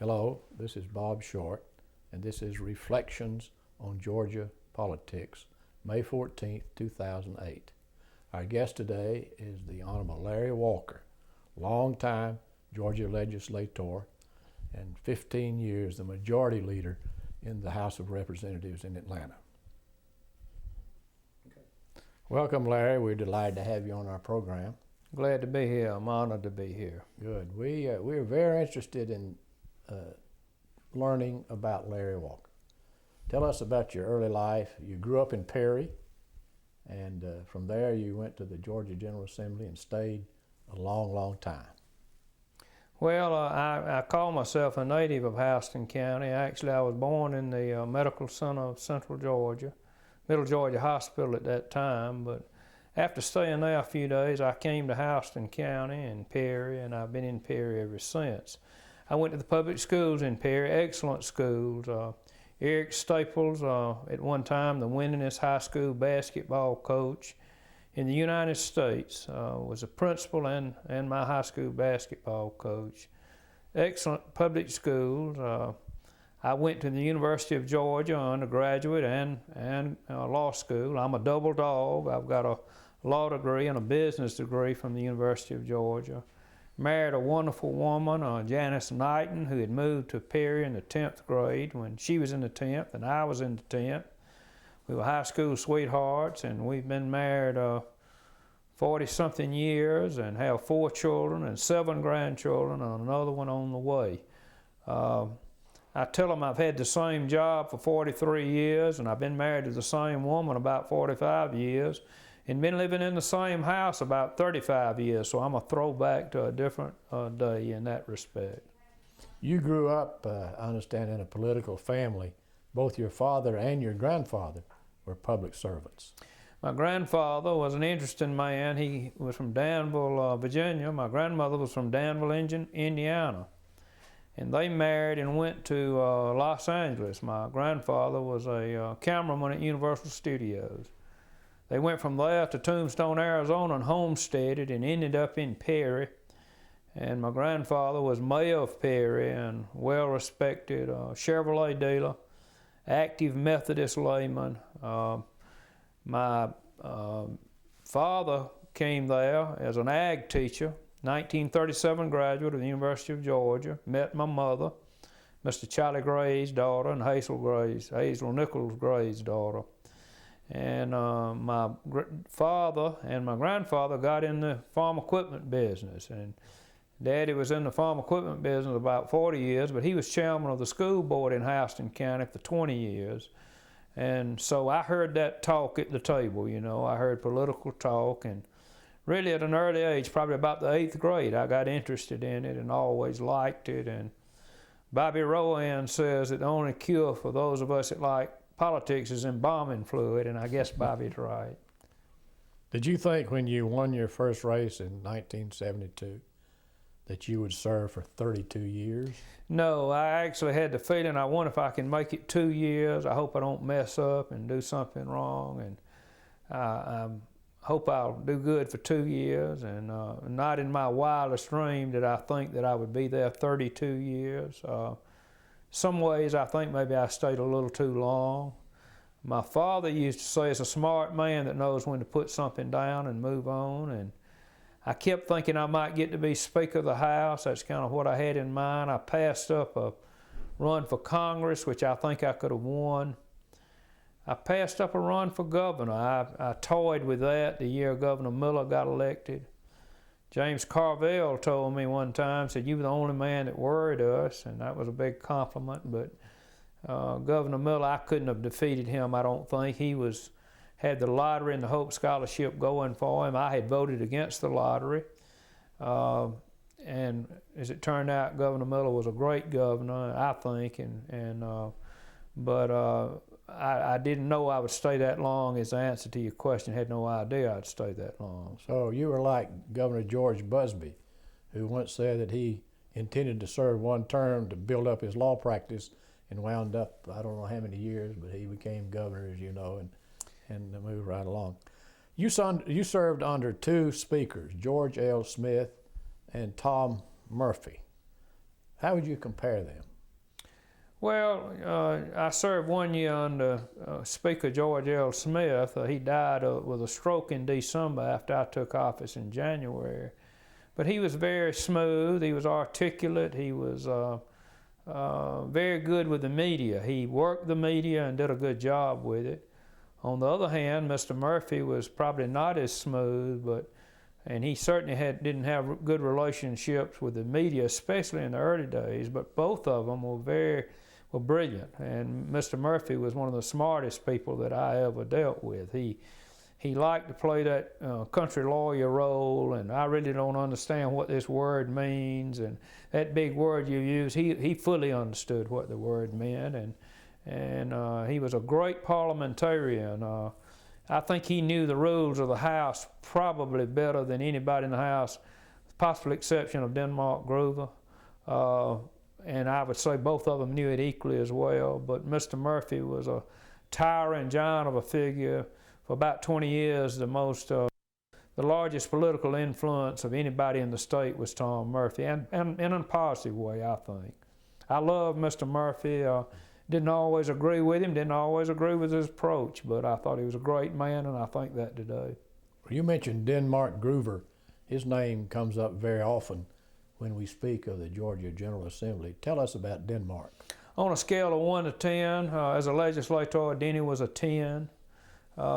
Hello, this is Bob Short, and this is Reflections on Georgia Politics, May 14, 2008. Our guest today is the Honorable Larry Walker, longtime Georgia legislator and 15 years the majority leader in the House of Representatives in Atlanta. Okay. Welcome, Larry. We're delighted to have you on our program. Glad to be here. I'm honored to be here. Good. We're very interested in learning about Larry Walker. Tell us about your early life. You grew up in Perry, and from there you went to the Georgia General Assembly and stayed a long, long time. Well, I call myself a native of Houston County. Actually, I was born in the Medical Center of Central Georgia, Middle Georgia Hospital at that time, but after staying there a few days, I came to Houston County and Perry, and I've been in Perry ever since. I went to the public schools in Perry, excellent schools. Eric Staples, at one time the winningest high school basketball coach in the United States, was a principal and my high school basketball coach. Excellent public schools. I went to the University of Georgia undergraduate and law school. I'm a double dog. I've got a law degree and a business degree from the University of Georgia. Married a wonderful woman, Janice Knighton, who had moved to Perry in the 10th grade when she was in the 10th and I was in the 10th. We were high school sweethearts, and we've been married 40-something years and have 4 children and 7 grandchildren and another one on the way. I tell them I've had the same job for 43 years, and I've been married to the same woman about 45 years, and been living in the same house about 35 years, so I'm a throwback to a different day in that respect. You grew up, I understand, in a political family. Both your father and your grandfather were public servants. My grandfather was an interesting man. He was from Danville, Virginia. My grandmother was from Danville, Indiana. And they married and went to Los Angeles. My grandfather was a cameraman at Universal Studios. They went from there to Tombstone, Arizona and homesteaded and ended up in Perry. And my grandfather was mayor of Perry and well-respected Chevrolet dealer, active Methodist layman. My father came there as an ag teacher, 1937 graduate of the University of Georgia, met my mother, Mr. Charlie Gray's daughter, and Hazel Nichols Gray's daughter. And my father and my grandfather got in the farm equipment business, and Daddy was in the farm equipment business about 40 years, but he was chairman of the school board in Houston County for 20 years. And so I heard that talk at the table, you know. I heard political talk, and really at an early age, probably about the 8th grade, I got interested in it and always liked it. And Bobby Rowan says that the only cure for those of us that like politics is embalming fluid, and I guess Bobby's right. Did you think when you won your first race in 1972 that you would serve for 32 years? No, I actually had the feeling, I wonder if I can make it 2 years. I hope I don't mess up and do something wrong, and I hope I'll do good for 2 years, and not in my wildest dream did I think that I would be there 32 years. Some ways I think maybe I stayed a little too long. My father used to say, it's a smart man that knows when to put something down and move on, and I kept thinking I might get to be Speaker of the House. That's kind of what I had in mind. I passed up a run for Congress, which I think I could have won. I passed up a run for governor. I toyed with that the year Governor Miller got elected. James Carville told me one time, said, you were the only man that worried us, and that was a big compliment. But Governor Miller, I couldn't have defeated him, I don't think. He had the lottery and the Hope Scholarship going for him. I had voted against the lottery. And as it turned out, Governor Miller was a great governor, I think, but I didn't know I would stay that long. As the answer to your question, I had no idea I'd stay that long. So you were like Governor George Busby, who once said that he intended to serve one term to build up his law practice and wound up, I don't know how many years, but he became governor, as you know, and moved right along. You served under 2 speakers, George L. Smith and Tom Murphy. How would you compare them? Well, I served 1 year under Speaker George L. Smith. He died with a stroke in December after I took office in January. But he was very smooth, he was articulate, he was very good with the media. He worked the media and did a good job with it. On the other hand, Mr. Murphy was probably not as smooth, and he certainly didn't have good relationships with the media, especially in the early days, but both of them were brilliant. And Mr. Murphy was one of the smartest people that I ever dealt with. He liked to play that country lawyer role, and I really don't understand what this word means, and that big word you use, he fully understood what the word meant, and he was a great parliamentarian. I think he knew the rules of the House probably better than anybody in the House, with the possible exception of Denmark Groover. And I would say both of them knew it equally as well, but Mr. Murphy was a towering giant of a figure. For about 20 years, the largest political influence of anybody in the state was Tom Murphy, and in a positive way, I think. I love Mr. Murphy. Didn't always agree with him, didn't always agree with his approach, but I thought he was a great man, and I think that today. You mentioned Denmark Groover. His name comes up very often when we speak of the Georgia General Assembly. Tell us about Denmark. On a scale of 1 to 10, as a legislator, Denny was a 10.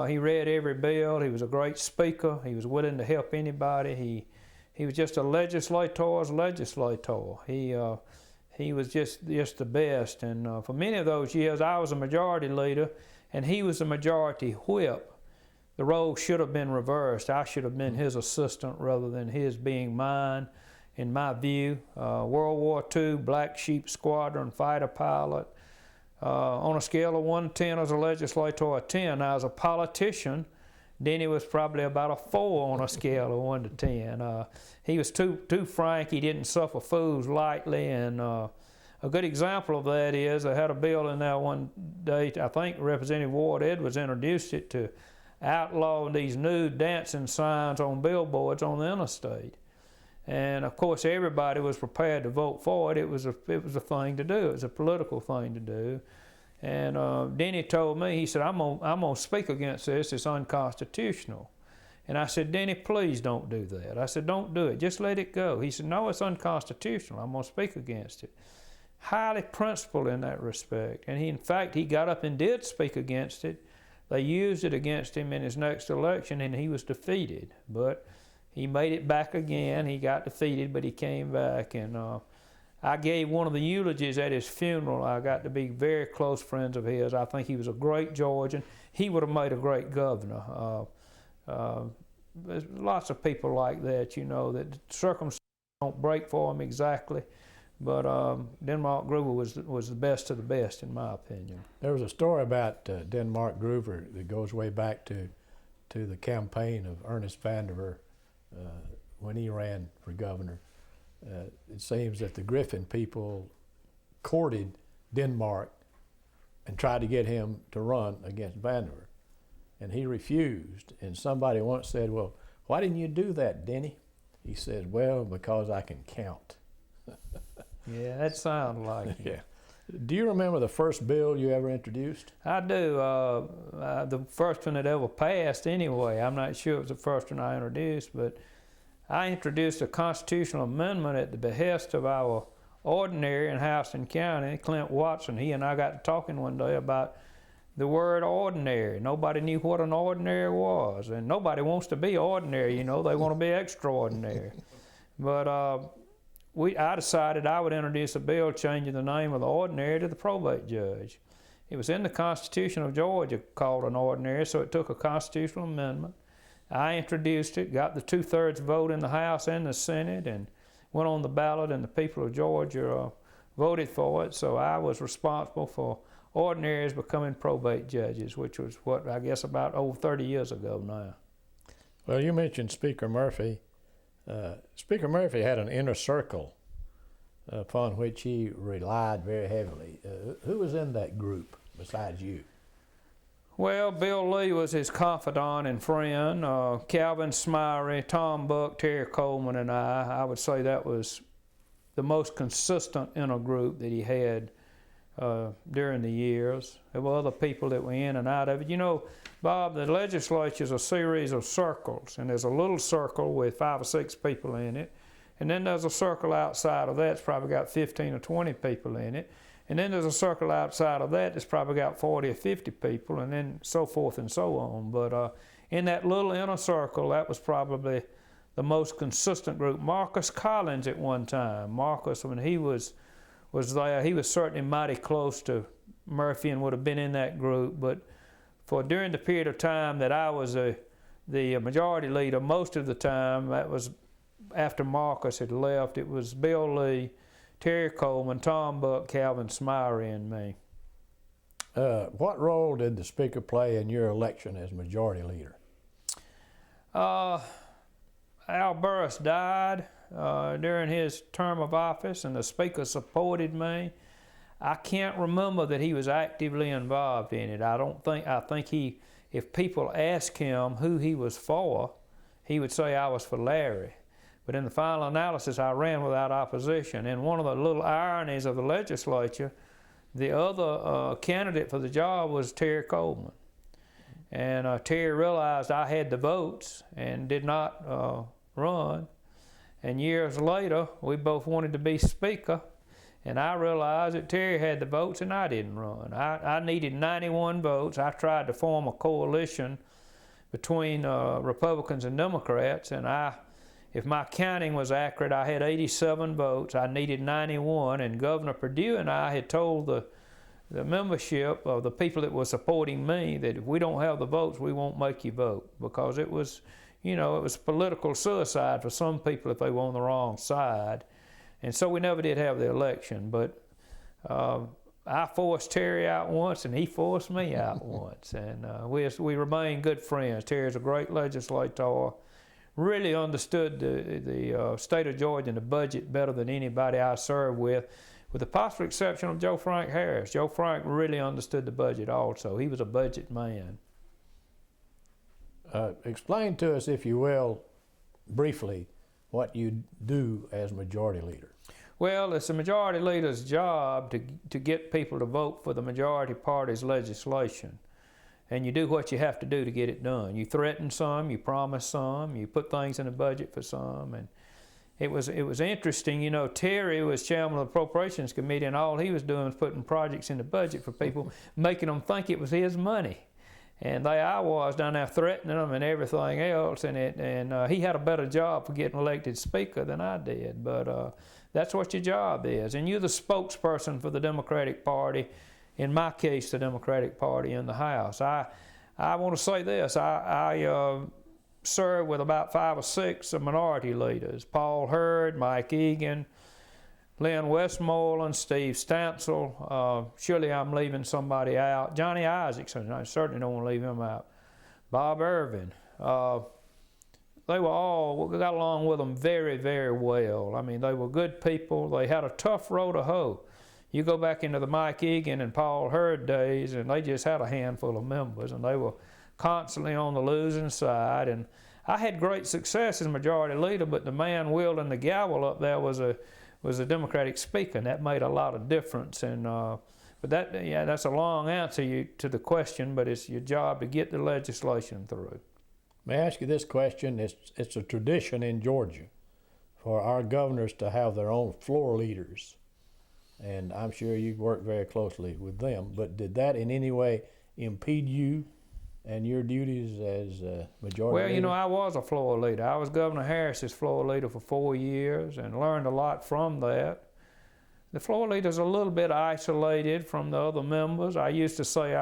He read every bill. He was a great speaker. He was willing to help anybody. He was just a legislator's legislator. He was just the best. And for many of those years, I was a majority leader, and he was a majority whip. The role should have been reversed. I should have been his assistant rather than his being mine, in my view. World War II, Black Sheep Squadron, fighter pilot. On a scale of 1 to 10 as a legislator, a 10. Now, as a politician, Denny was probably about a 4 on a scale of 1 to 10. He was too frank. He didn't suffer fools lightly, and a good example of that is I had a bill in there one day, I think Representative Ward Edwards introduced it, to outlaw these nude dancing signs on billboards on the interstate. And of course, everybody was prepared to vote for it. It was a thing to do. It was a political thing to do. And Denny told me, he said, I'm gonna speak against this. It's unconstitutional. And I said, Denny, please don't do that. I said, don't do it. Just let it go. He said, no, it's unconstitutional. I'm gonna speak against it. Highly principled in that respect. And in fact, he got up and did speak against it. They used it against him in his next election, and he was defeated. But he made it back again. He got defeated, but he came back. And I gave one of the eulogies at his funeral. I got to be very close friends of his. I think he was a great Georgian. He would have made a great governor. There's lots of people like that, you know, that circumstances don't break for them exactly. But Denmark Groover was the best of the best, in my opinion. There was a story about Denmark Groover that goes way back to the campaign of Ernest Vandiver when he ran for governor. It seems that the Griffin people courted Denmark and tried to get him to run against Vandiver, and he refused. And somebody once said, well, why didn't you do that, Denny? He said, well, because I can count. Yeah, that sounds like it. Yeah. Do you remember the first bill you ever introduced? I do. The first one that ever passed anyway. I'm not sure it was the first one I introduced, but I introduced a constitutional amendment at the behest of our ordinary in Houston County, Clint Watson. He and I got to talking one day about the word ordinary. Nobody knew what an ordinary was, and nobody wants to be ordinary, you know. They want to be extraordinary. But I decided I would introduce a bill changing the name of the ordinary to the probate judge. It was in the Constitution of Georgia called an ordinary, so it took a constitutional amendment. I introduced it, got the 2/3 vote in the House and the Senate, and went on the ballot, and the people of Georgia voted for it. So I was responsible for ordinaries becoming probate judges, which was what, I guess, about over 30 years ago now. Well, you mentioned Speaker Murphy. Speaker Murphy had an inner circle upon which he relied very heavily. Who was in that group besides you? Well, Bill Lee was his confidant and friend. Calvin Smyrie, Tom Buck, Terry Coleman, and I would say that was the most consistent inner group that he had during the years. There were other people that were in and out of it. You know, Bob, the legislature is a series of circles, and there's a little circle with 5 or 6 people in it, and then there's a circle outside of that that's probably got 15 or 20 people in it, and then there's a circle outside of that that's probably got 40 or 50 people, and then so forth and so on. But in that little inner circle, that was probably the most consistent group. Marcus Collins at one time, Marcus, when he was there, he was certainly mighty close to Murphy and would have been in that group, but for during the period of time that I was the majority leader, most of the time, that was after Marcus had left, it was Bill Lee, Terry Coleman, Tom Buck, Calvin Smyrie, and me. What role did the Speaker play in your election as majority leader? Al Burris died during his term of office, and the Speaker supported me. I can't remember that he was actively involved in it. I think he, if people asked him who he was for, he would say I was for Larry. But in the final analysis, I ran without opposition. And one of the little ironies of the legislature, the other candidate for the job was Terry Coleman. And Terry realized I had the votes and did not run. And years later, we both wanted to be Speaker. And I realized that Terry had the votes and I didn't run. I needed 91 votes. I tried to form a coalition between Republicans and Democrats, and if my counting was accurate, I had 87 votes. I needed 91, and Governor Perdue and I had told the membership of the people that were supporting me that if we don't have the votes, we won't make you vote, because it was, you know, it was political suicide for some people if they were on the wrong side. And so we never did have the election, but I forced Terry out once and he forced me out once, and we remain good friends. Terry's a great legislator, really understood the state of Georgia and the budget better than anybody I served with the possible exception of Joe Frank Harris. Joe Frank really understood the budget also. He was a budget man. Explain to us, if you will, briefly, what you do as majority leader. Well, it's the majority leader's job to get people to vote for the majority party's legislation. And you do what you have to do to get it done. You threaten some, you promise some, you put things in the budget for some. And it was interesting, you know, Terry was chairman of the Appropriations Committee, and all he was doing was putting projects in the budget for people, making them think it was his money. And there I was down there threatening them and everything else, and he had a better job for getting elected Speaker than I did. But that's what your job is. And you're the spokesperson for the Democratic Party, in my case, the Democratic Party in the House. I want to say this, I served with about 5 or 6 minority leaders: Paul Hurd, Mike Egan, Lynn Westmoreland, Steve Stansel. Surely I'm leaving somebody out. Johnny Isaacson, I certainly don't want to leave him out. Bob Irvin. They were all, we got along with them very, very well. I mean, they were good people. They had a tough row to hoe. You go back into the Mike Egan and Paul Hurd days, and they just had a handful of members, and they were constantly on the losing side. And I had great success as majority leader, but the man wielding the gavel up there was a Democratic Speaker, and that made a lot of difference. And but that's a long answer to the question, but it's your job to get the legislation through. May I ask you this question? It's a tradition in Georgia for our governors to have their own floor leaders, and I'm sure you work very closely with them. But did that in any way impede you and your duties as majority leader? Well, you know, I was a floor leader. I was Governor Harris's floor leader for 4 years and learned a lot from that. The floor leader's a little bit isolated from the other members. I used to say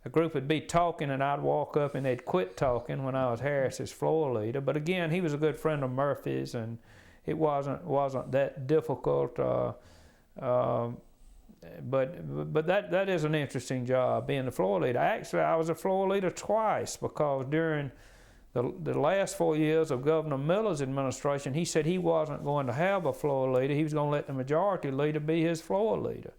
a group would be talking and I'd walk up and they'd quit talking when I was Harris's floor leader. But again, he was a good friend of Murphy's, and it wasn't that difficult. But that is an interesting job, being the floor leader. Actually, I was a floor leader twice, because during the last 4 years of Governor Miller's administration, he said he wasn't going to have a floor leader. He was going to let the majority leader be his floor leader.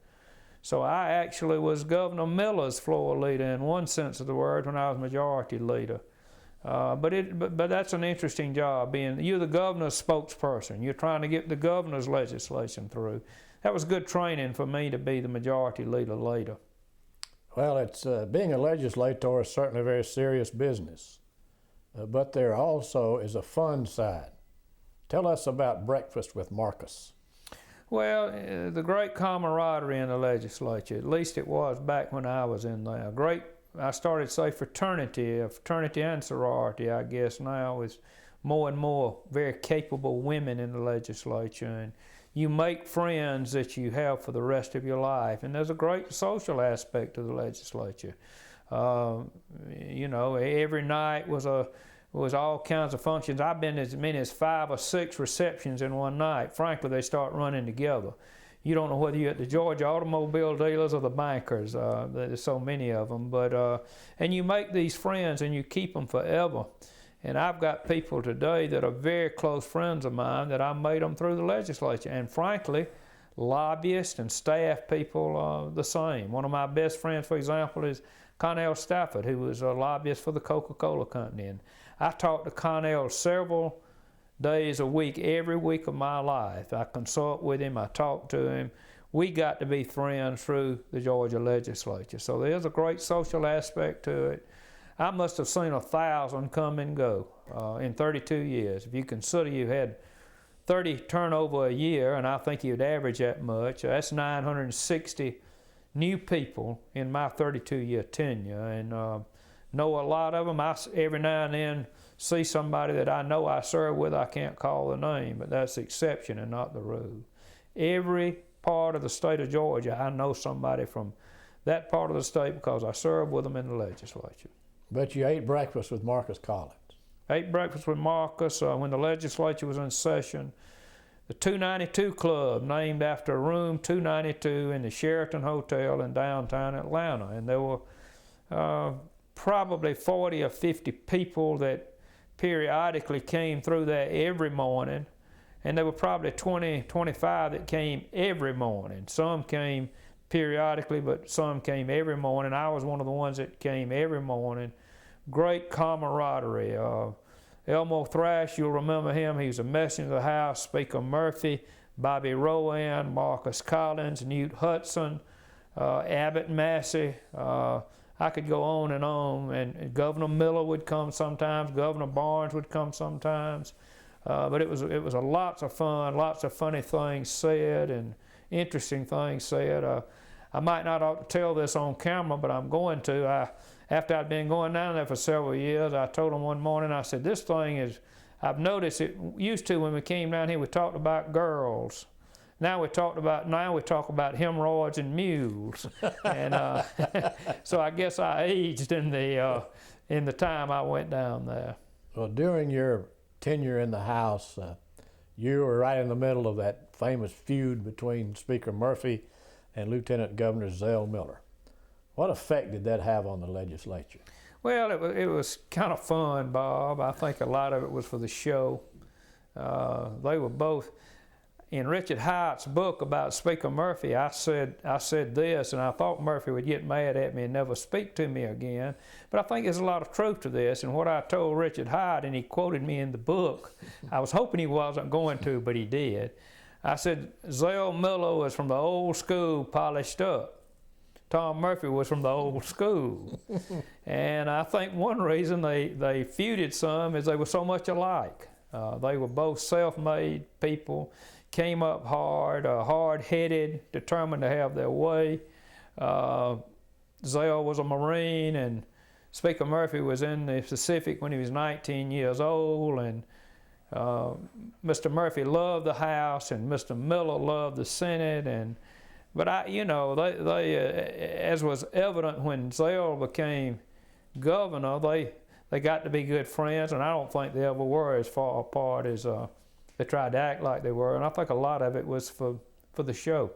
So I actually was Governor Miller's floor leader in one sense of the word when I was majority leader. But that's an interesting job. You're the governor's spokesperson. You're trying to get the governor's legislation through. that was good training for me to be the majority leader later. Well, it's being a legislator is certainly a very serious business, but there also is a fun side. Tell us about Breakfast with Marcus. Well, the great camaraderie in the legislature, at least it was back when I was in there. I started to say fraternity and sorority, I guess now, with more and more very capable women in the legislature. And you make friends that you have for the rest of your life. And there's a great social aspect to the legislature. You know, every night was all kinds of functions. I've been as many as 5 or 6 receptions in one night. Frankly, they start running together. You don't know whether you're at the Georgia automobile dealers or the bankers. There's so many of them. But and you make these friends and you keep them forever. And I've got people today that are very close friends of mine that I made them through the legislature. And frankly, lobbyists and staff people the same. One of my best friends, for example, is Connell Stafford, who was a lobbyist for the Coca-Cola Company. And I talked to Connell several days a week, every week of my life. I consult with him, I talk to him. We got to be friends through the Georgia legislature. So there's a great social aspect to it. I must have seen 1,000 come and go in 32 years. If you consider you had 30 turnover a year, and I think you'd average that much, that's 960 new people in my 32-year tenure. And know a lot of them. Every now and then see somebody that I know I serve with. I can't call the name, but that's the exception and not the rule. Every part of the state of Georgia, I know somebody from that part of the state because I serve with them in the legislature. But you ate breakfast with Marcus Collins. Ate breakfast with Marcus when the legislature was in session. The 292 Club, named after room 292 in the Sheraton Hotel in downtown Atlanta. And there were probably 40 or 50 people that periodically came through there every morning. And there were probably 20, 25 that came every morning. Some came periodically, but some came every morning. I was one of the ones that came every morning. Great camaraderie. Elmo Thrash, you'll remember him. He was a messenger of the House. Speaker Murphy, Bobby Rowan, Marcus Collins, Newt Hudson, Abbott Massey. I could go on. And Governor Miller would come sometimes. Governor Barnes would come sometimes. But it was a lots of fun, lots of funny things said and interesting things said. I might not ought to tell this on camera, but I'm going to. After I'd been going down there for several years, I told them one morning, I said, this thing is, I've noticed it used to when we came down here, we talked about girls. Now we talk about hemorrhoids and mules. And so I guess I aged in the time I went down there. Well, during your tenure in the House, you were right in the middle of that famous feud between Speaker Murphy and Lieutenant Governor Zell Miller. What effect did that have on the legislature? Well, it was kind of fun, Bob. I think a lot of it was for the show. They were both, in Richard Hyatt's book about Speaker Murphy, I said this, and I thought Murphy would get mad at me and never speak to me again. But I think there's a lot of truth to this, and what I told Richard Hyatt, and he quoted me in the book, I was hoping he wasn't going to, but he did. I said, Zell Miller was from the old school, polished up. Tom Murphy was from the old school. And I think one reason they feuded some is they were so much alike. They were both self-made people, came up hard, hard-headed, determined to have their way. Zell was a Marine, and Speaker Murphy was in the Pacific when he was 19 years old, and Mr. Murphy loved the House, and Mr. Miller loved the Senate, but they as was evident when Zell became governor, they got to be good friends, and I don't think they ever were as far apart as they tried to act like they were, and I think a lot of it was for the show.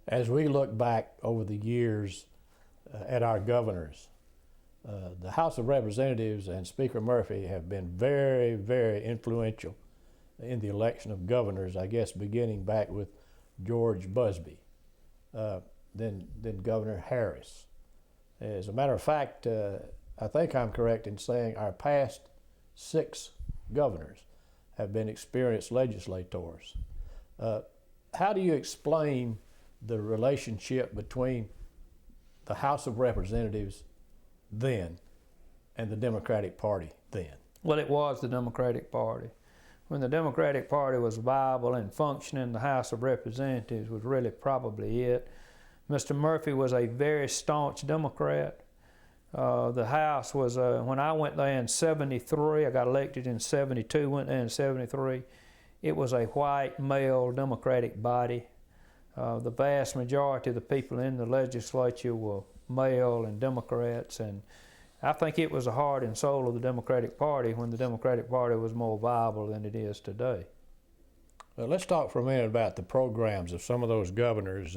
As we look back over the years at our governors, the House of Representatives and Speaker Murphy have been very, very influential in the election of governors, I guess beginning back with George Busby, then Governor Harris. As a matter of fact, I think I'm correct in saying our past 6 governors have been experienced legislators. how do you explain the relationship between the House of Representatives then and the Democratic Party then? Well, it was the Democratic Party. When the Democratic Party was viable and functioning, the House of Representatives was really probably it. Mr. Murphy was a very staunch Democrat. The House was, when I went there in 73, I got elected in 72, went there in 73, it was a white male Democratic body. The vast majority of the people in the legislature were male and Democrats, and I think it was the heart and soul of the Democratic Party when the Democratic Party was more viable than it is today. Well, let's talk for a minute about the programs of some of those governors.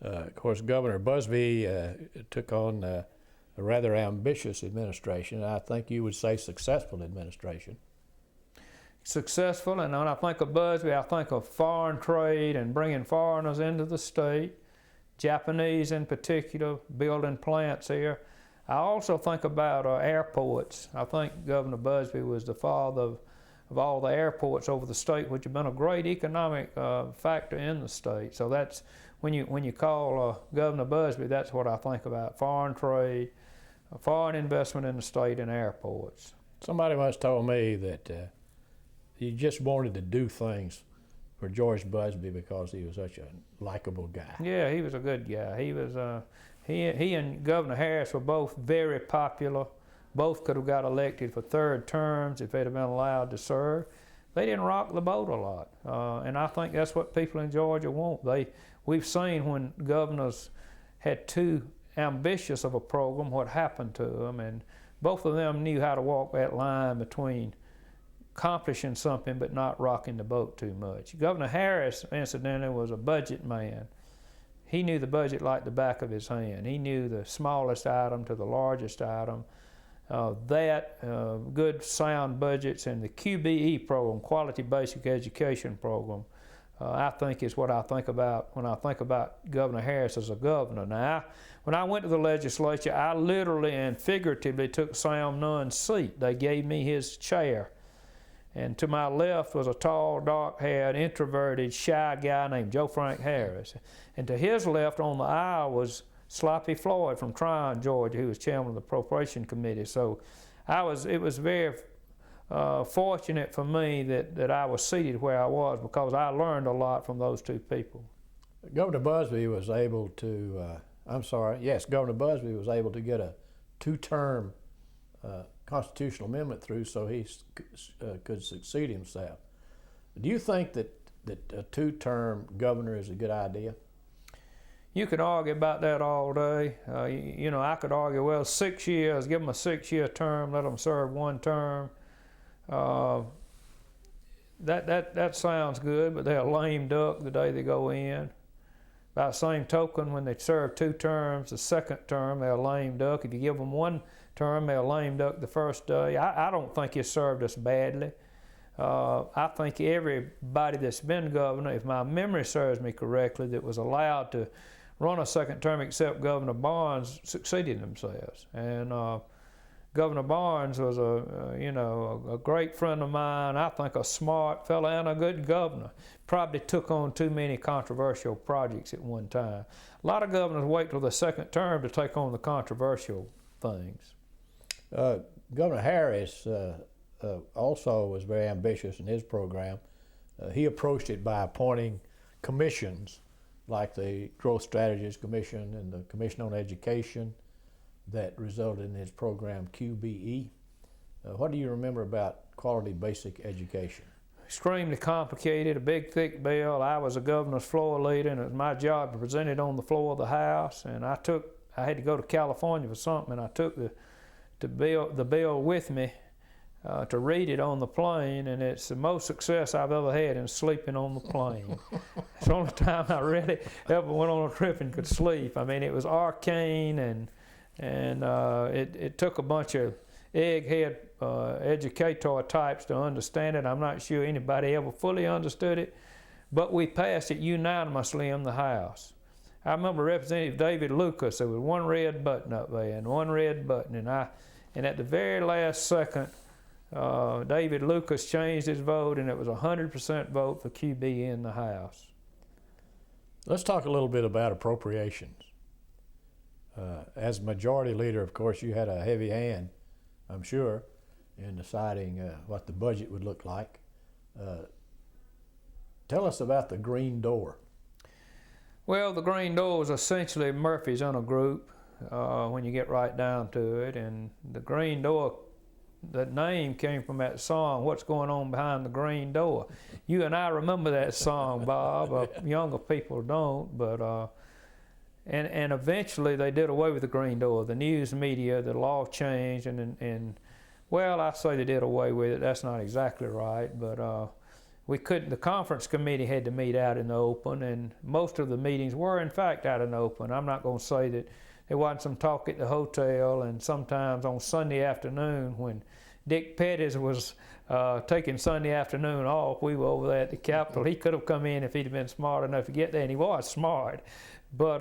Of course, Governor Busbee took on a rather ambitious administration, and I think you would say successful administration. Successful, and when I think of Busbee, I think of foreign trade and bringing foreigners into the state, Japanese in particular, building plants here. I also think about airports. I think Governor Busbee was the father of all the airports over the state, which have been a great economic factor in the state. So that's, when you call Governor Busbee, that's what I think about: foreign trade, foreign investment in the state, and airports. Somebody once told me that you just wanted to do things for George Busbee because he was such a likable guy. Yeah, he was a good guy. He was. He and Governor Harris were both very popular. Both could have got elected for third terms if they'd have been allowed to serve. They didn't rock the boat a lot, and I think that's what people in Georgia want. We've seen when governors had too ambitious of a program, what happened to them, and both of them knew how to walk that line between accomplishing something but not rocking the boat too much. Governor Harris, incidentally, was a budget man. He knew the budget like the back of his hand. He knew the smallest item to the largest item. Good sound budgets, and the QBE program, Quality Basic Education Program, I think is what I think about when I think about Governor Harris as a governor. Now, when I went to the legislature, I literally and figuratively took Sam Nunn's seat. They gave me his chair. And to my left was a tall, dark-haired, introverted, shy guy named Joe Frank Harris. And to his left on the aisle was Sloppy Floyd from Tryon, Georgia, who was chairman of the Appropriation Committee. So it was very fortunate for me that I was seated where I was, because I learned a lot from those two people. Governor Busbee was able to, Governor Busbee was able to get a two-term constitutional amendment through so he could succeed himself. Do you think that a two-term governor is a good idea? You could argue about that all day. I could argue, well, 6 years, give them a 6-year term, let them serve one term. That sounds good, but they're a lame duck the day they go in. By the same token, when they serve 2 terms, the second term, they're a lame duck. If you give them 1 term, they're a lame duck the first day. I don't think he served us badly. I think everybody that's been governor, if my memory serves me correctly, that was allowed to run a second term except Governor Barnes, succeeded themselves. And Governor Barnes was a great friend of mine, I think a smart fella and a good governor. Probably took on too many controversial projects at one time. A lot of governors wait till the second term to take on the controversial things. Governor Harris also was very ambitious in his program. He approached it by appointing commissions like the Growth Strategies Commission and the Commission on Education that resulted in his program QBE. What do you remember about quality basic education? Extremely complicated, a big thick bill. I was a governor's floor leader, and it was my job to present it on the floor of the House. And I had to go to California for something, and I took the bill with me to read it on the plane, and it's the most success I've ever had in sleeping on the plane. It's the only time I really ever went on a trip and could sleep. I mean, it was arcane, and it took a bunch of egghead educator types to understand it. I'm not sure anybody ever fully understood it, but we passed it unanimously in the House. I remember Representative David Lucas. There was one red button up there and one red button, and at the very last second, David Lucas changed his vote, and it was 100% vote for QB in the House. Let's talk a little bit about appropriations. As majority leader, of course, you had a heavy hand, I'm sure, in deciding what the budget would look like. Tell us about the Green Door. Well, the Green Door is essentially Murphy's in a group when you get right down to it. And the Green Door, the name came from that song, What's Going On Behind the Green Door? You and I remember that song, Bob. Younger people don't, but and eventually they did away with the Green Door. The news media, the law changed, and well, I say they did away with it. That's not exactly right, but we couldn't. The conference committee had to meet out in the open, and most of the meetings were, in fact, out in the open. I'm not going to say that there wasn't some talk at the hotel, and sometimes on Sunday afternoon when Dick Pettis was taking Sunday afternoon off, we were over there at the Capitol. He could have come in if he'd been smart enough to get there, and he was smart. But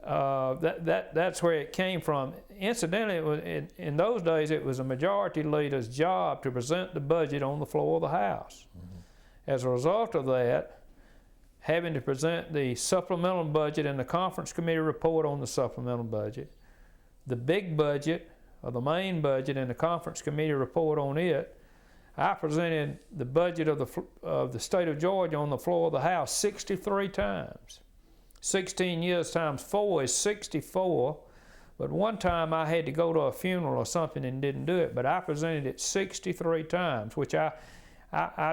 that's where it came from. Incidentally, it was, in those days, it was a majority leader's job to present the budget on the floor of the House. Mm-hmm. As a result of that, having to present the supplemental budget and the conference committee report on the supplemental budget, the big budget, or the main budget, and the conference committee report on it, I presented the budget of the state of Georgia on the floor of the House 63 times. 16 years times 4 is 64, but one time I had to go to a funeral or something and didn't do it, but I presented it 63 times, which I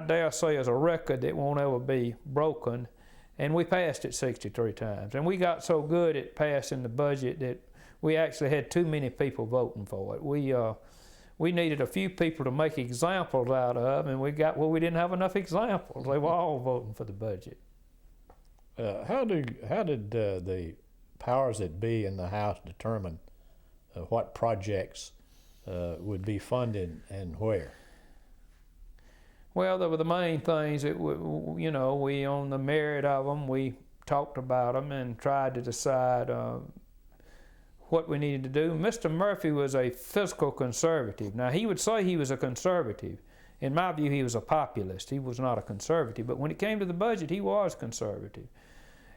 dare say is a record that won't ever be broken, and we passed it 63 times. And we got so good at passing the budget that we actually had too many people voting for it. We needed a few people to make examples out of, and we didn't have enough examples. They were all voting for the budget. How did the powers that be in the House determine what projects would be funded and where? Well, there were the main things that we on the merit of them, we talked about them and tried to decide what we needed to do. Mr. Murphy was a fiscal conservative. Now, he would say he was a conservative. In my view, he was a populist. He was not a conservative. But when it came to the budget, he was conservative.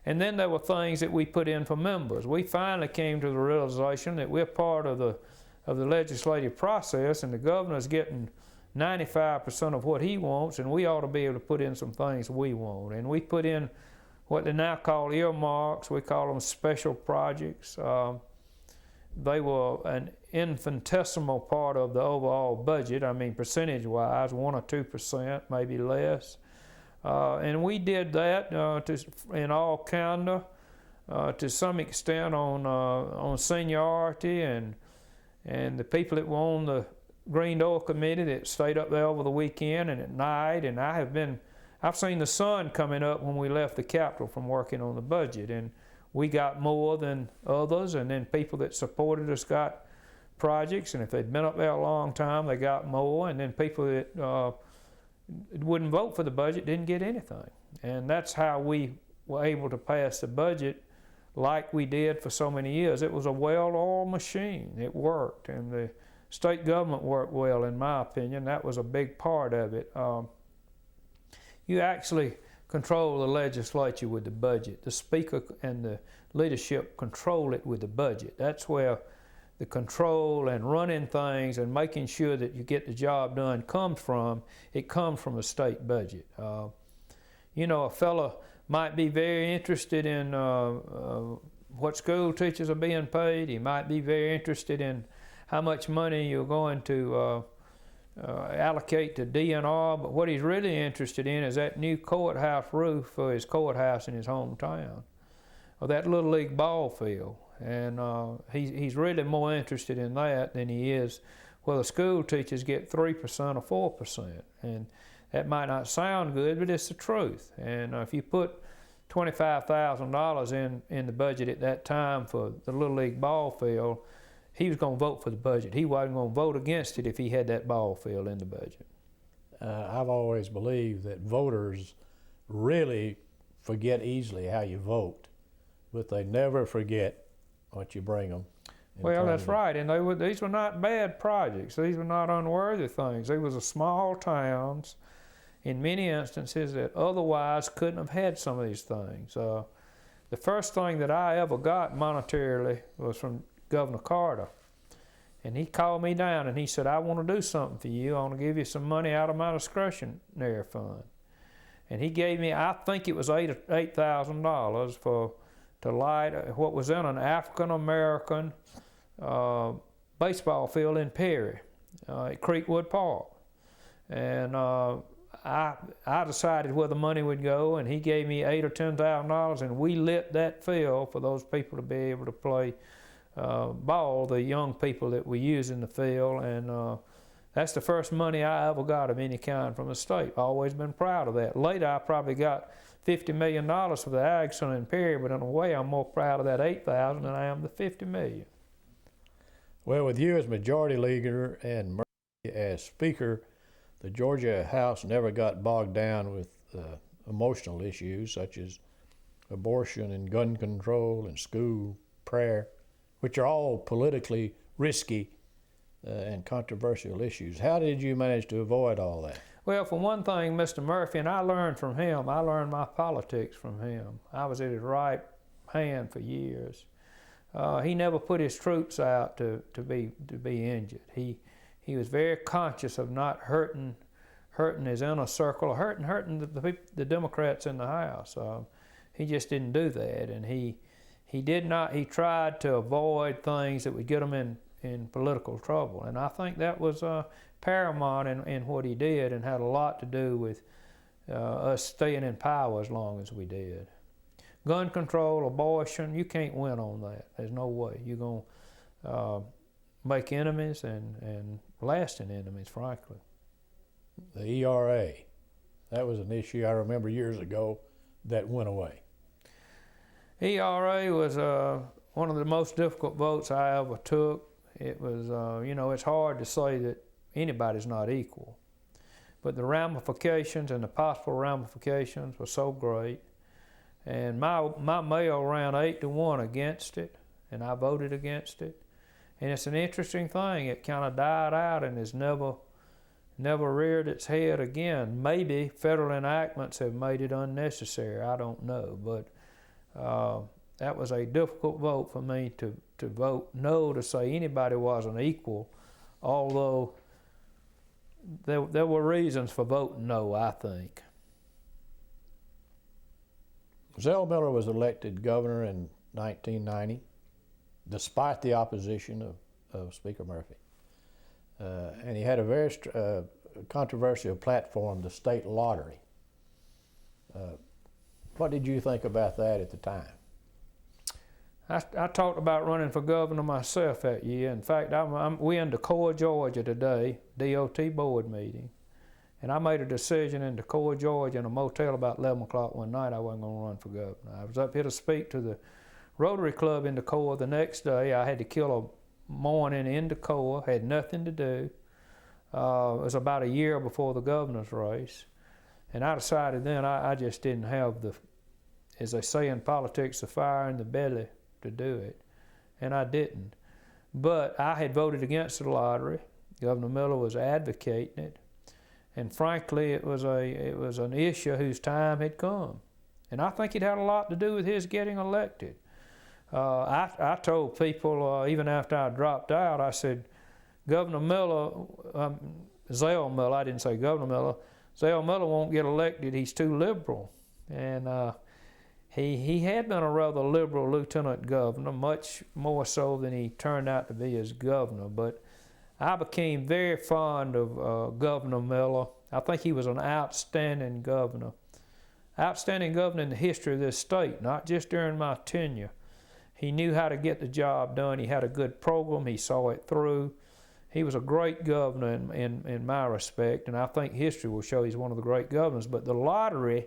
And then there were things that we put in for members. We finally came to the realization that we're part of the legislative process, and the governor's getting 95% of what he wants, and we ought to be able to put in some things we want. And we put in what they now call earmarks. We call them special projects. They were an infinitesimal part of the overall budget. I mean, percentage-wise, 1 or 2%, maybe less. And we did that in all candor, to some extent on seniority, and the people that were on the Green Door Committee that stayed up there over the weekend and at night. And I've seen the sun coming up when we left the Capitol from working on the budget, and we got more than others, and then people that supported us got projects, and if they'd been up there a long time, they got more, and then people that wouldn't vote for the budget didn't get anything. And that's how we were able to pass the budget like we did for so many years. It was a well-oiled machine. It worked, and the state government worked well, in my opinion. That was a big part of it. You actually control the legislature with the budget. The speaker and the leadership control it with the budget. That's where the control and running things and making sure that you get the job done comes from. It comes from the state budget. A fellow might be very interested in what school teachers are being paid. He might be very interested in how much money you're going to allocate to DNR, but what he's really interested in is that new courthouse roof for his courthouse in his hometown, or that Little League ball field. And he's really more interested in that than he is whether school teachers get 3% or 4%. And that might not sound good, but it's the truth. And if you put $25,000 in the budget at that time for the Little League ball field, he was going to vote for the budget. He wasn't going to vote against it if he had that ball field in the budget. I've always believed that voters really forget easily how you vote, but they never forget what you bring them. Well, that's right, and these were not bad projects. These were not unworthy things. They was small towns, in many instances that otherwise couldn't have had some of these things. The first thing that I ever got monetarily was from Governor Carter. And he called me down and he said, I want to do something for you. I want to give you some money out of my discretionary fund. And he gave me, I think it was $8,000 to light what was in an African-American baseball field in Perry at Creekwood Park. And I decided where the money would go, and he gave me $8,000 or $10,000, and we lit that field for those people to be able to play ball, the young people that we use in the field, and that's the first money I ever got of any kind from the state. I've always been proud of that. Later, I probably got $50 million for the Ag Center in Perry, but in a way, I'm more proud of that $8,000 than I am the $50 million. Well, with you as majority leader and Murphy as speaker, the Georgia House never got bogged down with emotional issues such as abortion and gun control and school prayer, which are all politically risky and controversial issues. How did you manage to avoid all that? Well, for one thing, Mr. Murphy, and I learned from him, I learned my politics from him. I was at his right hand for years. He never put his troops out to be injured. He was very conscious of not hurting his inner circle, hurting the Democrats in the House. He just didn't do that, and he tried to avoid things that would get him in political trouble. And I think that was paramount in what he did, and had a lot to do with us staying in power as long as we did. Gun control, abortion, you can't win on that. There's no way. You're going to make enemies and lasting enemies, frankly. The ERA, that was an issue I remember years ago that went away. ERA was one of the most difficult votes I ever took. It was, it's hard to say that anybody's not equal, but the ramifications and the possible ramifications were so great. And my mail ran 8-1 against it, and I voted against it. And it's an interesting thing. It kind of died out and has never reared its head again. Maybe federal enactments have made it unnecessary. I don't know, but that was a difficult vote for me to vote no, to say anybody wasn't equal, although there were reasons for voting no, I think. Zell Miller was elected governor in 1990, despite the opposition of Speaker Murphy. And he had a very controversial platform, the state lottery. What did you think about that at the time? I talked about running for governor myself that year. In fact, we're in Decoy, Georgia today, DOT board meeting. And I made a decision in Decoy, Georgia, in a motel about 11 o'clock one night I wasn't going to run for governor. I was up here to speak to the Rotary Club in Decoy the next day. I had to kill a morning in Decoy, had nothing to do. It was about a year before the governor's race. And I decided then I just didn't have the, as they say in politics, the fire in the belly to do it. And I didn't. But I had voted against the lottery. Governor Miller was advocating it. And frankly, it was an issue whose time had come. And I think it had a lot to do with his getting elected. I told people, even after I dropped out, I said, Governor Miller, Zell Miller, I didn't say Governor Miller, Zell Miller won't get elected, he's too liberal. And he had been a rather liberal lieutenant governor, much more so than he turned out to be as governor. But I became very fond of Governor Miller. I think he was an outstanding governor. Outstanding governor in the history of this state, not just during my tenure. He knew how to get the job done. He had a good program. He saw it through. He was a great governor in my respect, and I think history will show he's one of the great governors. But the lottery,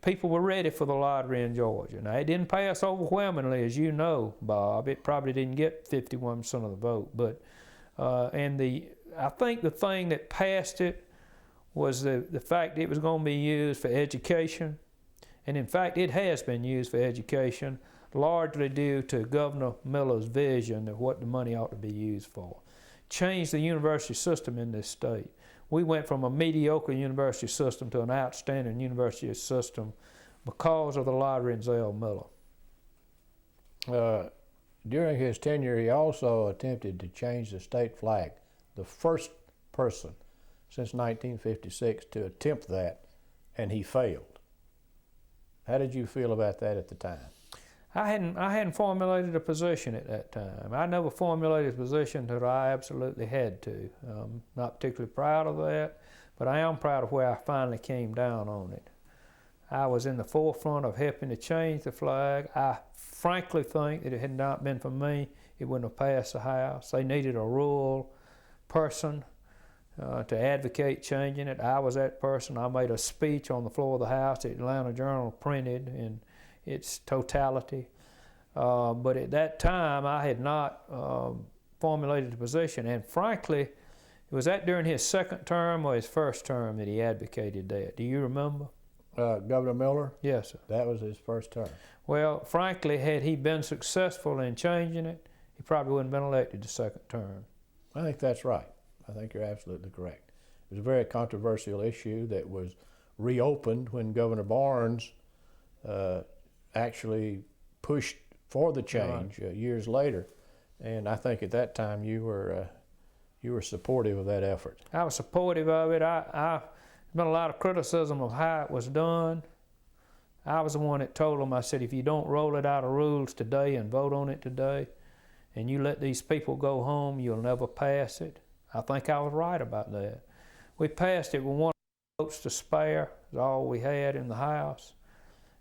people were ready for the lottery in Georgia. Now, it didn't pass overwhelmingly, as you know, Bob. It probably didn't get 51% of the vote, but I think the thing that passed it was the fact it was going to be used for education. And in fact, it has been used for education, largely due to Governor Miller's vision of what the money ought to be used for. Changed the university system in this state. We went from a mediocre university system to an outstanding university system because of the lottery and Zell Miller. During his tenure, he also attempted to change the state flag, the first person since 1956 to attempt that, and he failed. How did you feel about that at the time? I hadn't formulated a position at that time. I never formulated a position that I absolutely had to. Not particularly proud of that, but I am proud of where I finally came down on it. I was in the forefront of helping to change the flag. I frankly think that it had not been for me, it wouldn't have passed the House. They needed a rural person to advocate changing it. I was that person. I made a speech on the floor of the House. The Atlanta Journal printed in its totality. But at that time, I had not formulated a position. And frankly, was that during his second term or his first term that he advocated that? Do you remember? Governor Miller? Yes, sir. That was his first term. Well, frankly, had he been successful in changing it, he probably wouldn't have been elected the second term. I think that's right. I think you're absolutely correct. It was a very controversial issue that was reopened when Governor Barnes actually pushed for the change years later, and I think at that time you were supportive of that effort. I was supportive of it. There's been a lot of criticism of how it was done. I was the one that told them, I said, if you don't roll it out of rules today and vote on it today, and you let these people go home, you'll never pass it. I think I was right about that. We passed it with 1 votes to spare, is all we had in the House.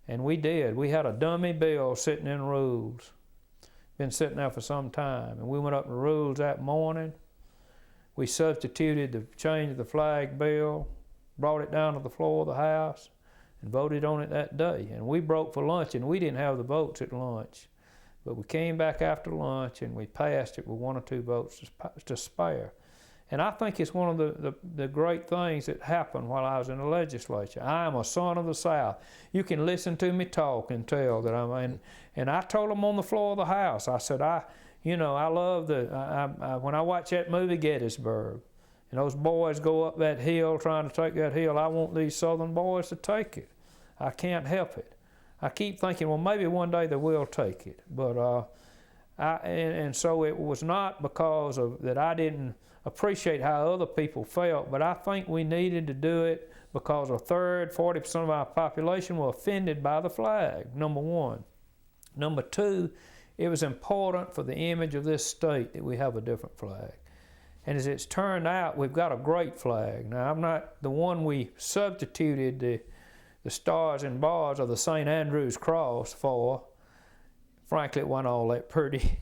And we did. We had a dummy bill sitting in rules. Been sitting there for some time. And we went up to rules that morning. We substituted the change of the flag bill, brought it down to the floor of the House, and voted on it that day. And we broke for lunch, and we didn't have the votes at lunch. But we came back after lunch, and we passed it with 1 or 2 votes to spare. And I think it's one of the great things that happened while I was in the legislature. I am a son of the South. You can listen to me talk and tell that and I told them on the floor of the House, I said, I love when I watch that movie Gettysburg, and those boys go up that hill trying to take that hill, I want these Southern boys to take it. I can't help it. I keep thinking, well, maybe one day they will take it. But and so it was not because of that I didn't appreciate how other people felt, but I think we needed to do it because 40% of our population were offended by the flag, number one. Number two, it was important for the image of this state that we have a different flag. And as it's turned out, we've got a great flag. Now, I'm not the one we substituted the stars and bars of the St. Andrew's Cross for. Frankly, it wasn't all that pretty.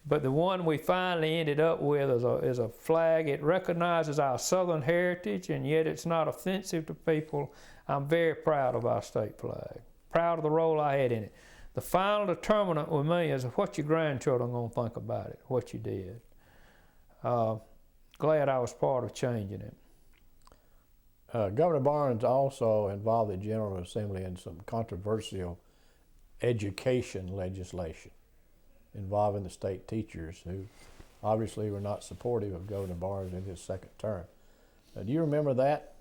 But the one we finally ended up with is a flag. It recognizes our Southern heritage, and yet it's not offensive to people. I'm very proud of our state flag, proud of the role I had in it. The final determinant with me is what your grandchildren are going to think about it, what you did. Glad I was part of changing it. Governor Barnes also involved the General Assembly in some controversial education legislation involving the state teachers who obviously were not supportive of Governor Barnes in his second term. Do you remember that?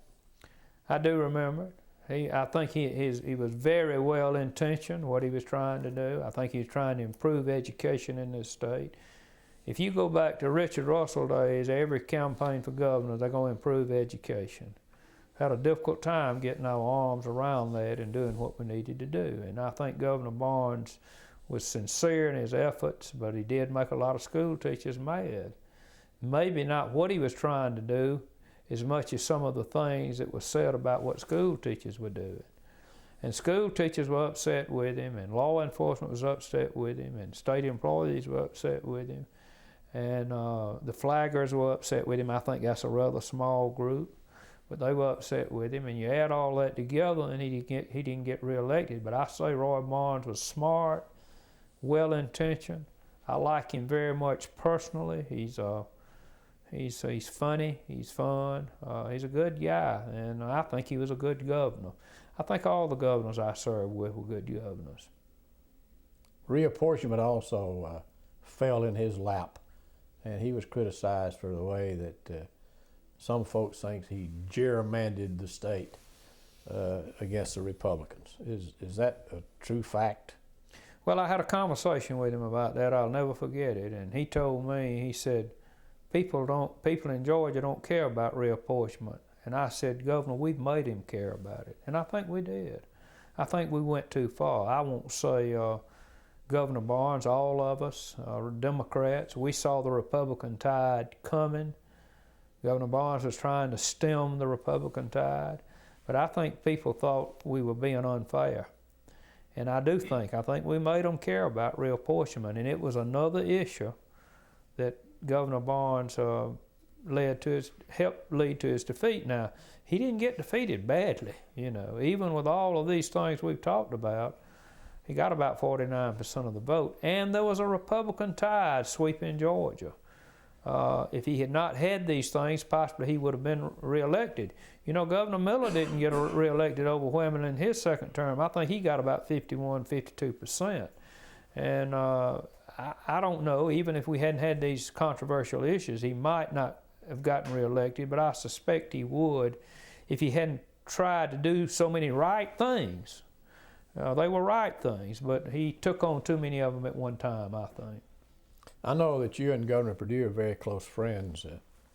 I do remember it. I think he was very well intentioned, what he was trying to do. I think he was trying to improve education in this state. If you go back to Richard Russell days, every campaign for governor, they're going to improve education. Had a difficult time getting our arms around that and doing what we needed to do. And I think Governor Barnes was sincere in his efforts, but he did make a lot of school teachers mad. Maybe not what he was trying to do as much as some of the things that were said about what school teachers were doing. And school teachers were upset with him, and law enforcement was upset with him, and state employees were upset with him, and the flaggers were upset with him. I think that's a rather small group. But they were upset with him, and you add all that together, and he didn't get reelected. But I say Roy Barnes was smart, well-intentioned. I like him very much personally. He's funny, he's fun, he's a good guy, and I think he was a good governor. I think all the governors I served with were good governors. Reapportionment also fell in his lap, and he was criticized for the way that some folks think he gerrymandered the state against the Republicans. Is that a true fact? Well, I had a conversation with him about that. I'll never forget it. And he told me, he said, people in Georgia don't care about reapportionment. And I said, Governor, we've made him care about it. And I think we did. I think we went too far. I won't say Governor Barnes, all of us, Democrats, we saw the Republican tide coming. Governor Barnes was trying to stem the Republican tide. But I think people thought we were being unfair. And I think we made them care about reapportionment. And it was another issue that Governor Barnes helped lead to his defeat. Now, he didn't get defeated badly, you know. Even with all of these things we've talked about, he got about 49% of the vote. And there was a Republican tide sweeping Georgia. If he had not had these things, possibly he would have been reelected. You know, Governor Miller didn't get reelected overwhelmingly in his second term. I think he got about 51, 52%. And I don't know, even if we hadn't had these controversial issues, he might not have gotten reelected, but I suspect he would if he hadn't tried to do so many right things. They were right things, but he took on too many of them at one time, I think. I know that you and Governor Perdue are very close friends.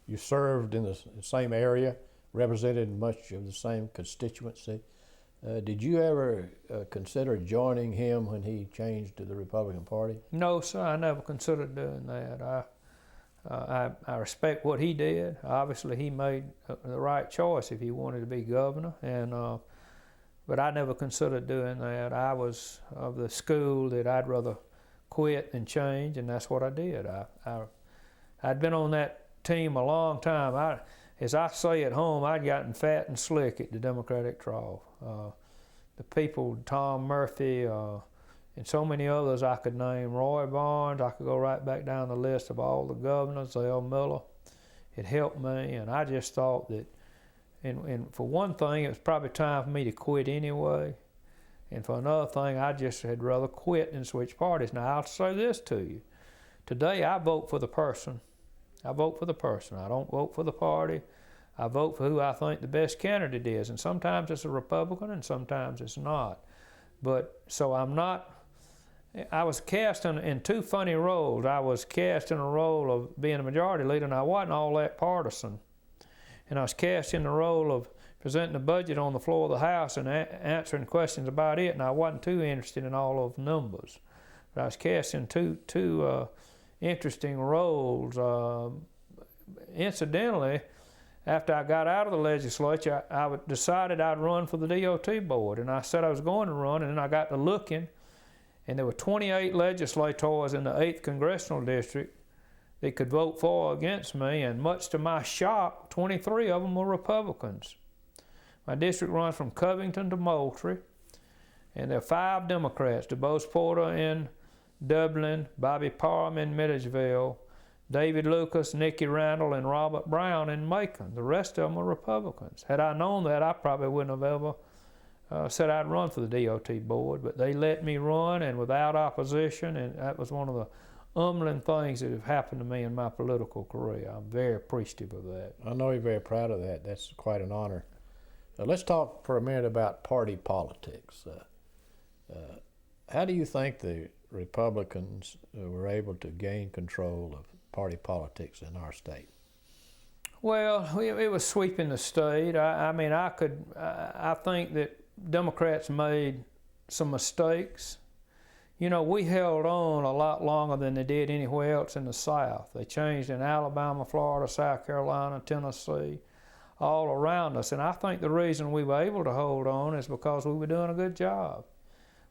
You served in the same area, represented much of the same constituency. Did you ever consider joining him when he changed to the Republican Party? No, sir, I never considered doing that. I respect what he did. Obviously, he made the right choice if he wanted to be governor, but I never considered doing that. I was of the school that I'd rather quit than change, and that's what I did. I'd been on that team a long time. As I say at home, I'd gotten fat and slick at the Democratic trough. The people, Tom Murphy, and so many others I could name, Roy Barnes, I could go right back down the list of all the governors, L. Miller. It helped me, and I just thought that, and for one thing, it was probably time for me to quit anyway. And for another thing, I just had rather quit than switch parties. Now, I'll say this to you. Today, I vote for the person. I vote for the person. I don't vote for the party. I vote for who I think the best candidate is. And sometimes it's a Republican and sometimes it's not. But, so I'm not, I was cast in two funny roles. I was cast in a role of being a majority leader, and I wasn't all that partisan. And I was cast in the role of presenting the budget on the floor of the House and answering questions about it, and I wasn't too interested in all of the numbers. But I was cast in two interesting roles. Incidentally, after I got out of the legislature, I decided I'd run for the DOT board, and I said I was going to run, and then I got to looking, and there were 28 legislators in the 8th Congressional District that could vote for or against me, and much to my shock, 23 of them were Republicans. My district runs from Covington to Moultrie, and there are 5 Democrats, DeBose Porter in Dublin, Bobby Parham in Milledgeville, David Lucas, Nikki Randall, and Robert Brown in Macon. The rest of them are Republicans. Had I known that, I probably wouldn't have ever said I'd run for the DOT board, but they let me run and without opposition, and that was one of the humbling things that have happened to me in my political career. I'm very appreciative of that. I know you're very proud of that. That's quite an honor. Let's talk for a minute about party politics. How do you think the Republicans were able to gain control of party politics in our state? Well, it was sweeping the state. I think that Democrats made some mistakes. You know, we held on a lot longer than they did anywhere else in the South. They changed in Alabama, Florida, South Carolina, Tennessee, all around us. And I think the reason we were able to hold on is because we were doing a good job.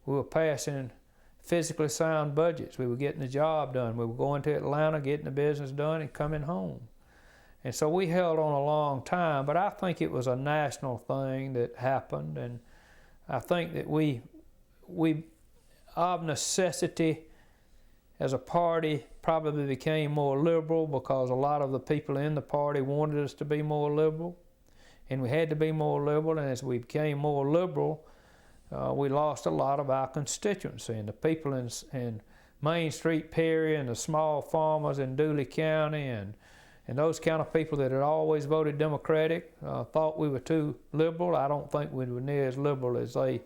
We were passing physically sound budgets. We were getting the job done. We were going to Atlanta, getting the business done, and coming home. And so we held on a long time, but I think it was a national thing that happened. And I think that we of necessity, as a party, probably became more liberal because a lot of the people in the party wanted us to be more liberal, and we had to be more liberal. And as we became more liberal, we lost a lot of our constituency, and the people in Main Street, Perry, and the small farmers in Dooley County, and And those kind of people that had always voted Democratic thought we were too liberal. I don't think we were near as liberal as they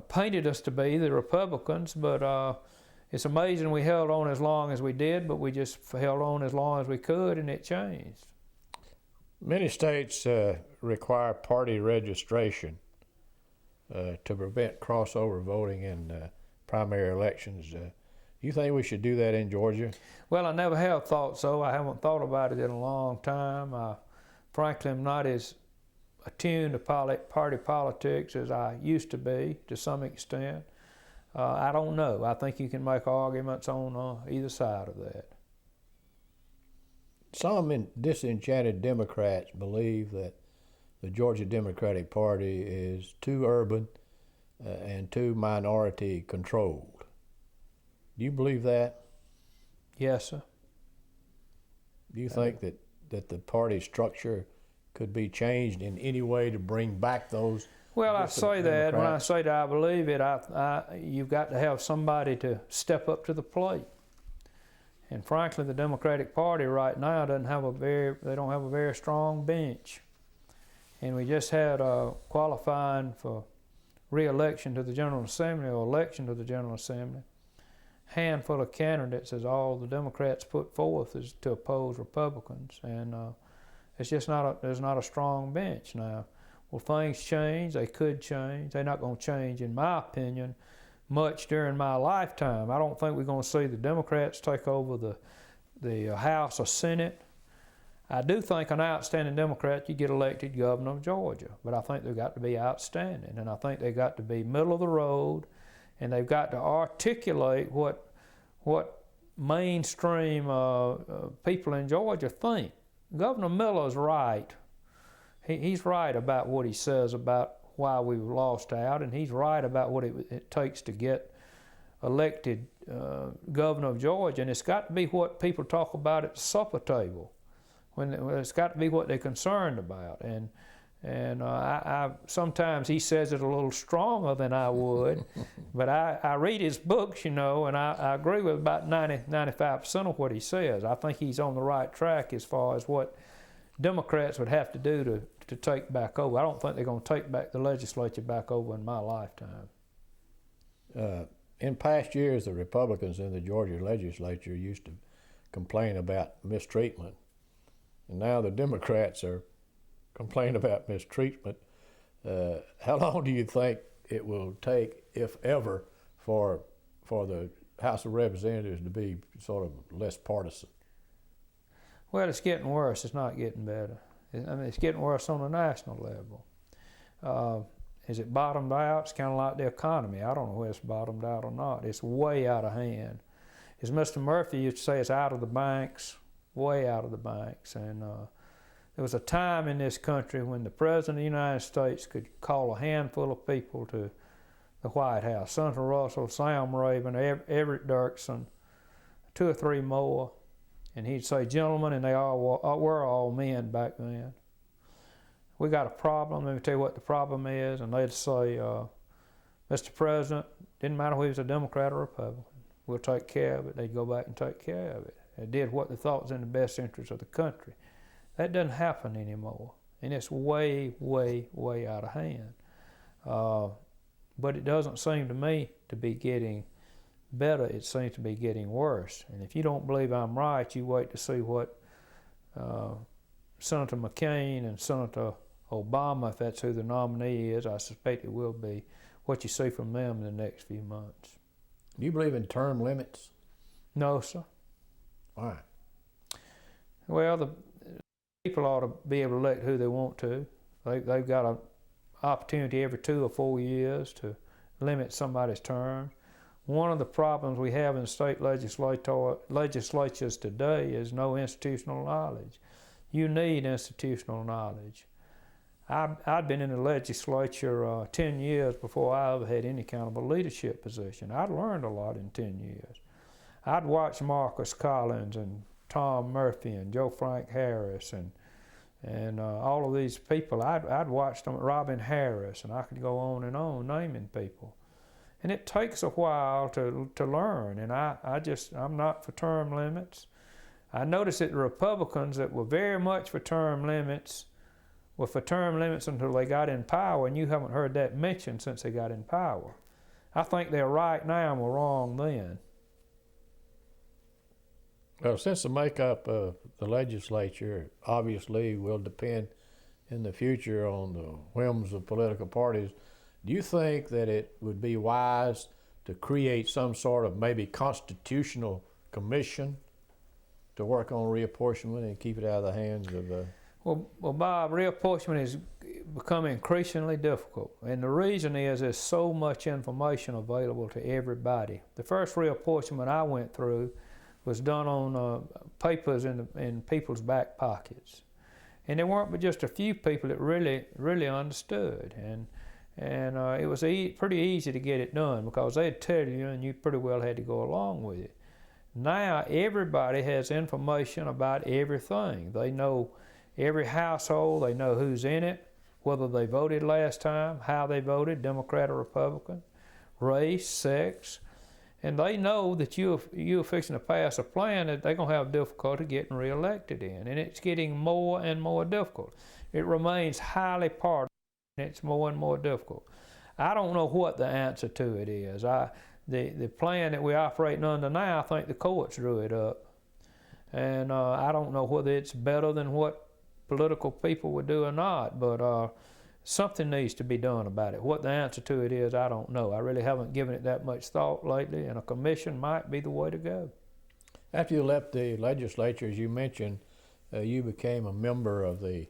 painted us to be, the Republicans, but it's amazing we held on as long as we did, but we just held on as long as we could, and it changed. Many states require party registration to prevent crossover voting in primary elections. Do you think we should do that in Georgia? Well, I never have thought so. I haven't thought about it in a long time. Frankly, I'm not as attuned to party politics as I used to be, to some extent. I don't know. I think you can make arguments on either side of that. Some disenchanted Democrats believe that the Georgia Democratic Party is too urban and too minority controlled. Do you believe that? Yes, sir. Do you think that the party structure could be changed in any way to bring back those? Well, I say that. When I say that I believe it, you've got to have somebody to step up to the plate. And frankly, the Democratic Party right now they don't have a very strong bench. And we just had qualifying for re-election to the General Assembly or election to the General Assembly. Handful of candidates is all the Democrats put forth is to oppose Republicans, and it's just there's not a strong bench now. Will things change? They could change. They're not going to change, in my opinion, much during my lifetime. I don't think we're going to see the Democrats take over the House or Senate. I do think an outstanding Democrat, you get elected governor of Georgia, but I think they've got to be outstanding, and I think they've got to be middle of the road, and they've got to articulate what mainstream people in Georgia think. Governor Miller's right. He's right about what he says about why we've lost out, and he's right about what it takes to get elected governor of Georgia, and it's got to be what people talk about at the supper table. When it's got to be what they're concerned about, and I sometimes he says it a little stronger than I would, but I read his books, and I agree with about 95% of what he says. I think he's on the right track as far as what Democrats would have to do to take back over. I don't think they're going to take back the legislature back over in my lifetime. In past years, the Republicans in the Georgia legislature used to complain about mistreatment, and now the Democrats are complaining about mistreatment. How long do you think it will take, if ever, for the House of Representatives to be sort of less partisan? Well, it's getting worse. It's not getting better. It's getting worse on a national level. Is it bottomed out? It's kind of like the economy. I don't know whether it's bottomed out or not. It's way out of hand. As Mr. Murphy used to say, it's out of the banks, way out of the banks. And there was a time in this country when the President of the United States could call a handful of people to the White House. Senator Russell, Sam Raven, Everett Dirksen, 2 or 3 more. And he'd say, gentlemen, and we're all men back then. We got a problem, let me tell you what the problem is. And they'd say, Mr. President, didn't matter whether he was a Democrat or Republican, we'll take care of it. They'd go back and take care of it. They did what they thought was in the best interest of the country. That doesn't happen anymore. And it's way, way, way out of hand. But it doesn't seem to me to be getting better. It seems to be getting worse. And if you don't believe I'm right, you wait to see what Senator McCain and Senator Obama, if that's who the nominee is, I suspect it will be, what you see from them in the next few months. Do you believe in term limits? No, sir. Why? Well, the people ought to be able to elect who they want to. They've got an opportunity every 2 or 4 years to limit somebody's term. One of the problems we have in state legislatures today is no institutional knowledge. You need institutional knowledge. I'd been in the legislature 10 years before I ever had any kind of a leadership position. I'd learned a lot in 10 years. I'd watched Marcus Collins and Tom Murphy and Joe Frank Harris and all of these people. I'd watched them, Robin Harris, and I could go on naming people. And it takes a while to learn, and I'm not for term limits. I noticed that the Republicans that were very much for term limits were for term limits until they got in power, and you haven't heard that mentioned since they got in power. I think they're right now and were wrong then. Well, since the makeup of the legislature obviously will depend in the future on the whims of political parties, do you think that it would be wise to create some sort of maybe constitutional commission to work on reapportionment and keep it out of the hands of Well, Bob, reapportionment is becoming increasingly difficult, and the reason is there's so much information available to everybody. The first reapportionment I went through was done on papers in people's back pockets, and there weren't but just a few people that really understood, and it was pretty easy to get it done because they'd tell you, and you pretty well had to go along with it. Now everybody has information about everything. They know every household, they know who's in it, whether they voted last time, how they voted, Democrat or Republican, race, sex, and they know that you're fixing to pass a plan that they're going to have difficulty getting reelected in, and it's getting more and more difficult. It remains highly partisan, and it's more and more difficult. I don't know what the answer to it is. The plan that we're operating under now, I think the courts drew it up, and I don't know whether it's better than what political people would do or not, but something needs to be done about it. What the answer to it is, I don't know. I really haven't given it that much thought lately, and a commission might be the way to go. After you left the legislature, as you mentioned, you became a member of the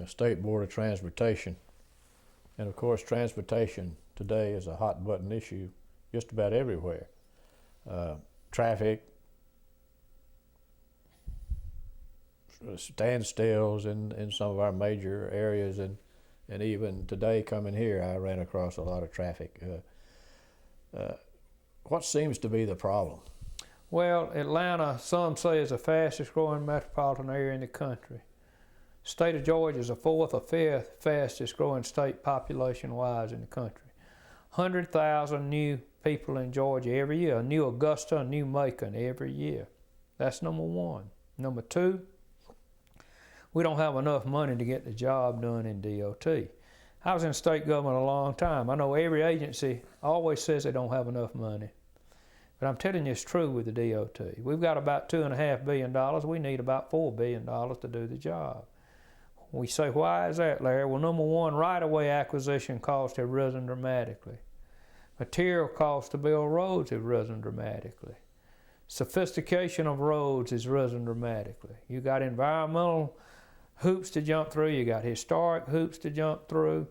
State Board of Transportation. And of course, transportation today is a hot button issue just about everywhere. Traffic, standstills in some of our major areas, and even today coming here, I ran across a lot of traffic. What seems to be the problem? Well, Atlanta, some say, is the fastest growing metropolitan area in the country. State of Georgia is the fourth or fifth fastest growing state population-wise in the country. 100,000 new people in Georgia every year, a new Augusta, a new Macon every year. That's number one. Number two, we don't have enough money to get the job done in DOT. I was in state government a long time. I know every agency always says they don't have enough money. But I'm telling you, it's true with the DOT. We've got about $2.5 billion. We need about $4 billion to do the job. We say, why is that, Larry? Well, number one, right-of-way acquisition costs have risen dramatically. Material costs to build roads have risen dramatically. Sophistication of roads has risen dramatically. You got environmental hoops to jump through, you got historic hoops to jump through,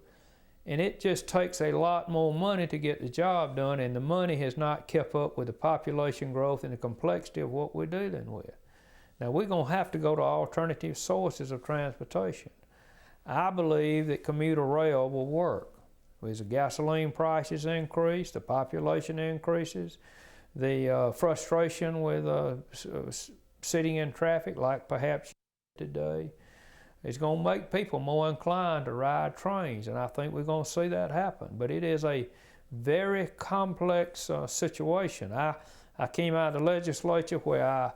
and it just takes a lot more money to get the job done, and the money has not kept up with the population growth and the complexity of what we're dealing with. Now, we're going to have to go to alternative sources of transportation. I believe that commuter rail will work. As the gasoline prices increase, the population increases, the frustration with sitting in traffic, like perhaps today, is going to make people more inclined to ride trains, and I think we're going to see that happen. But it is a very complex situation. I came out of the legislature where I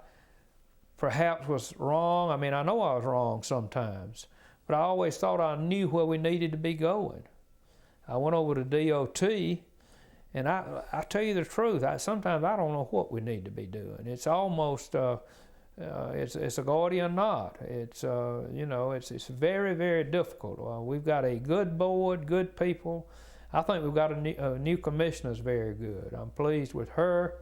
perhaps was wrong. I mean, I know I was wrong sometimes, but I always thought I knew where we needed to be going. I went over to DOT, and I tell you the truth, sometimes I don't know what we need to be doing. It's almost, it's a Gordian knot. It's, you know, it's very, very difficult. We've got a good board, good people. I think we've got a new commissioner that's very good. I'm pleased with her,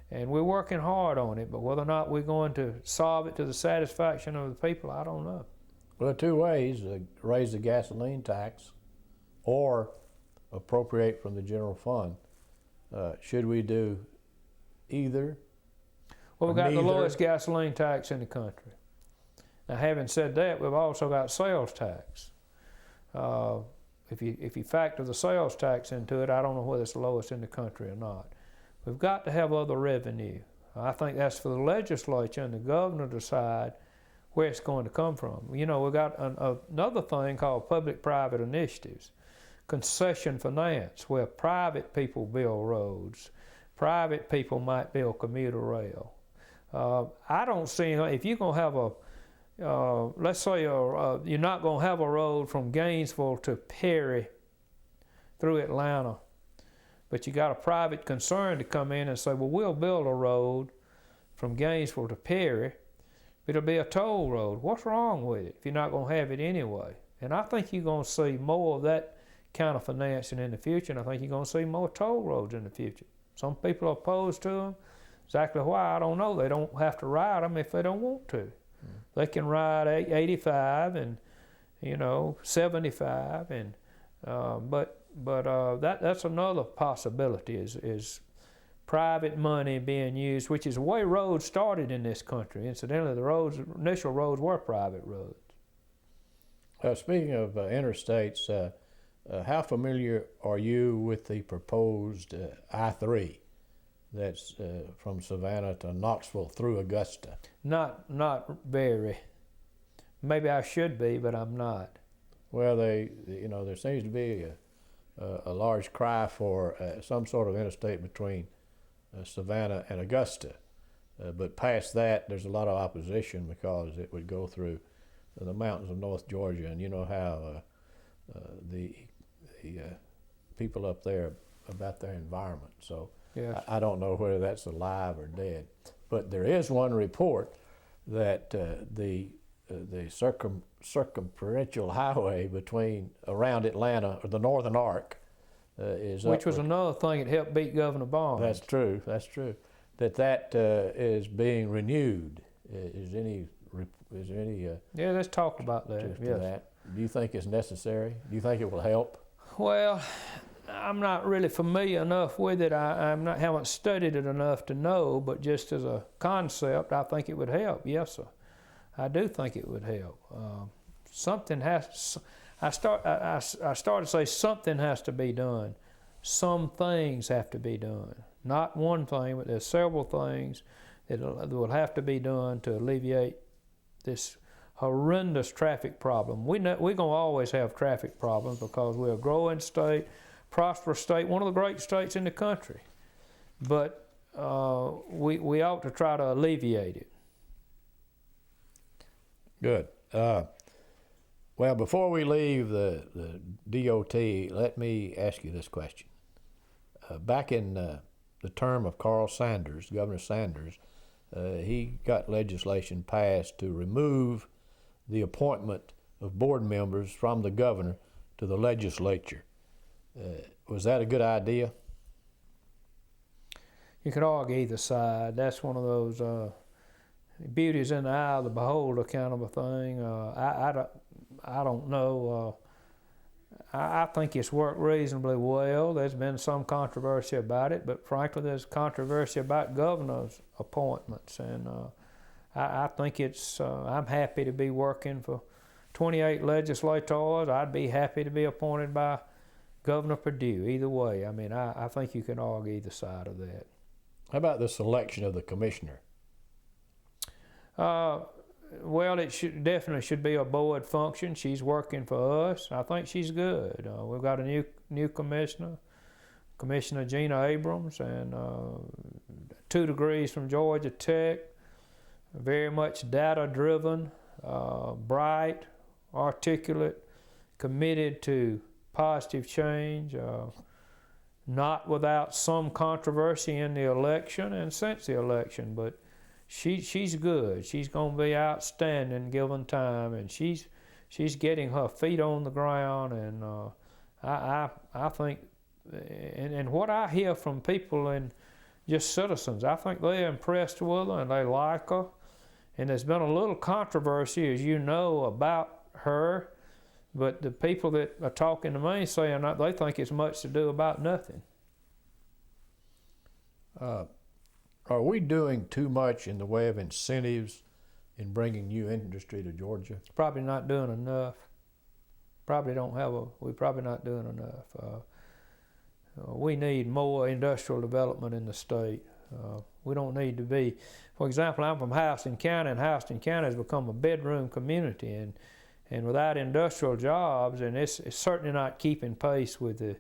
and we're working hard on it, but whether or not we're going to solve it to the satisfaction of the people, I don't know. Well, there are two ways: raise the gasoline tax or appropriate from the general fund. Should we do either? Well, we've got the lowest gasoline tax in the country. Now, having said that, we've also got sales tax. If you factor the sales tax into it, I don't know whether it's the lowest in the country or not. We've got to have other revenue. I think that's for the legislature and the governor to decide where it's going to come from. You know, we've got another thing called public-private initiatives, concession finance, where private people build roads. Private people might build commuter rail. I don't see, if you're going to have let's say you're not going to have a road from Gainesville to Perry through Atlanta, but you got a private concern to come in and say, well, we'll build a road from Gainesville to Perry, but it'll be a toll road. What's wrong with it if you're not going to have it anyway? And I think you're going to see more of that kind of financing in the future, and I think you're going to see more toll roads in the future. Some people are opposed to them. Exactly why, I don't know. They don't have to ride them if they don't want to. They can ride 85 and 75, and but that's another possibility is private money being used, which is the way roads started in this country. Incidentally, the initial roads were private roads. Speaking of interstates, how familiar are you with the proposed I-3 that's from Savannah to Knoxville through Augusta? Not very. Maybe I should be, but I'm not. Well, there seems to be a large cry for some sort of interstate between Savannah and Augusta, but past that, there's a lot of opposition because it would go through the mountains of North Georgia, and you know how the people up there about their environment. So yes. I don't know whether that's alive or dead, but there is one report that the circumferential highway around Atlanta, or the Northern Arc, which was another thing that helped beat Governor Barnes. That's true. That is being renewed. Is there any? Yeah, let's talk about that. Yes. That. Do you think it's necessary? Do you think it will help? Well, I'm not really familiar enough with it. Haven't studied it enough to know, but just as a concept, I think it would help. Yes, sir. I do think it would help. Something has. I started to say something has to be done. Some things have to be done. Not one thing, but there's several things that will have to be done to alleviate this horrendous traffic problem. We're going to always have traffic problems because we're a growing state, prosperous state, one of the great states in the country. But we ought to try to alleviate it. Good. Well, before we leave the DOT, let me ask you this question. Back in the term of Carl Sanders, Governor Sanders, he got legislation passed to remove the appointment of board members from the governor to the legislature. Was that a good idea? You could argue either side. That's one of those beauty's in the eye of the beholder kind of a thing. I don't know. I think it's worked reasonably well. There's been some controversy about it, but frankly, there's controversy about governor's appointments, and I think it's. I'm happy to be working for 28 legislators. I'd be happy to be appointed by Governor Perdue. Either way, I mean, I think you can argue either side of that. How about the selection of the commissioner? Well, it definitely should be a board function. She's working for us. I think she's good. We've got a new commissioner, Commissioner Gina Abrams, and 2 degrees from Georgia Tech. Very much data-driven, bright, articulate, committed to positive change. Not without some controversy in the election and since the election, but she's good. She's going to be outstanding given time, and she's getting her feet on the ground. And I think, and what I hear from people and just citizens, I think they're impressed with her and they like her. And there's been a little controversy, as you know, about her, but the people that are talking to me saying that they think it's much to do about nothing. Are we doing too much in the way of incentives in bringing new industry to Georgia? Probably not doing enough. We're probably not doing enough. We need more industrial development in the state. We don't need to be, for example, I'm from Houston County, and Houston County has become a bedroom community, and without industrial jobs, and it's certainly not keeping pace with the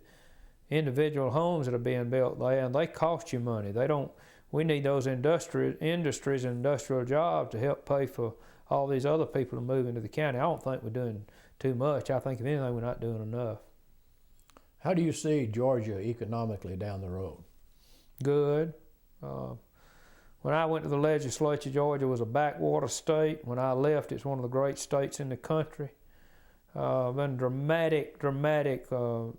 individual homes that are being built there, and they cost you money. we need those industries and industrial jobs to help pay for all these other people to move into the county. I don't think we're doing too much. I think if anything, we're not doing enough. How do you see Georgia economically down the road? Good. When I went to the legislature, Georgia was a backwater state. When I left, it's one of the great states in the country. Been dramatic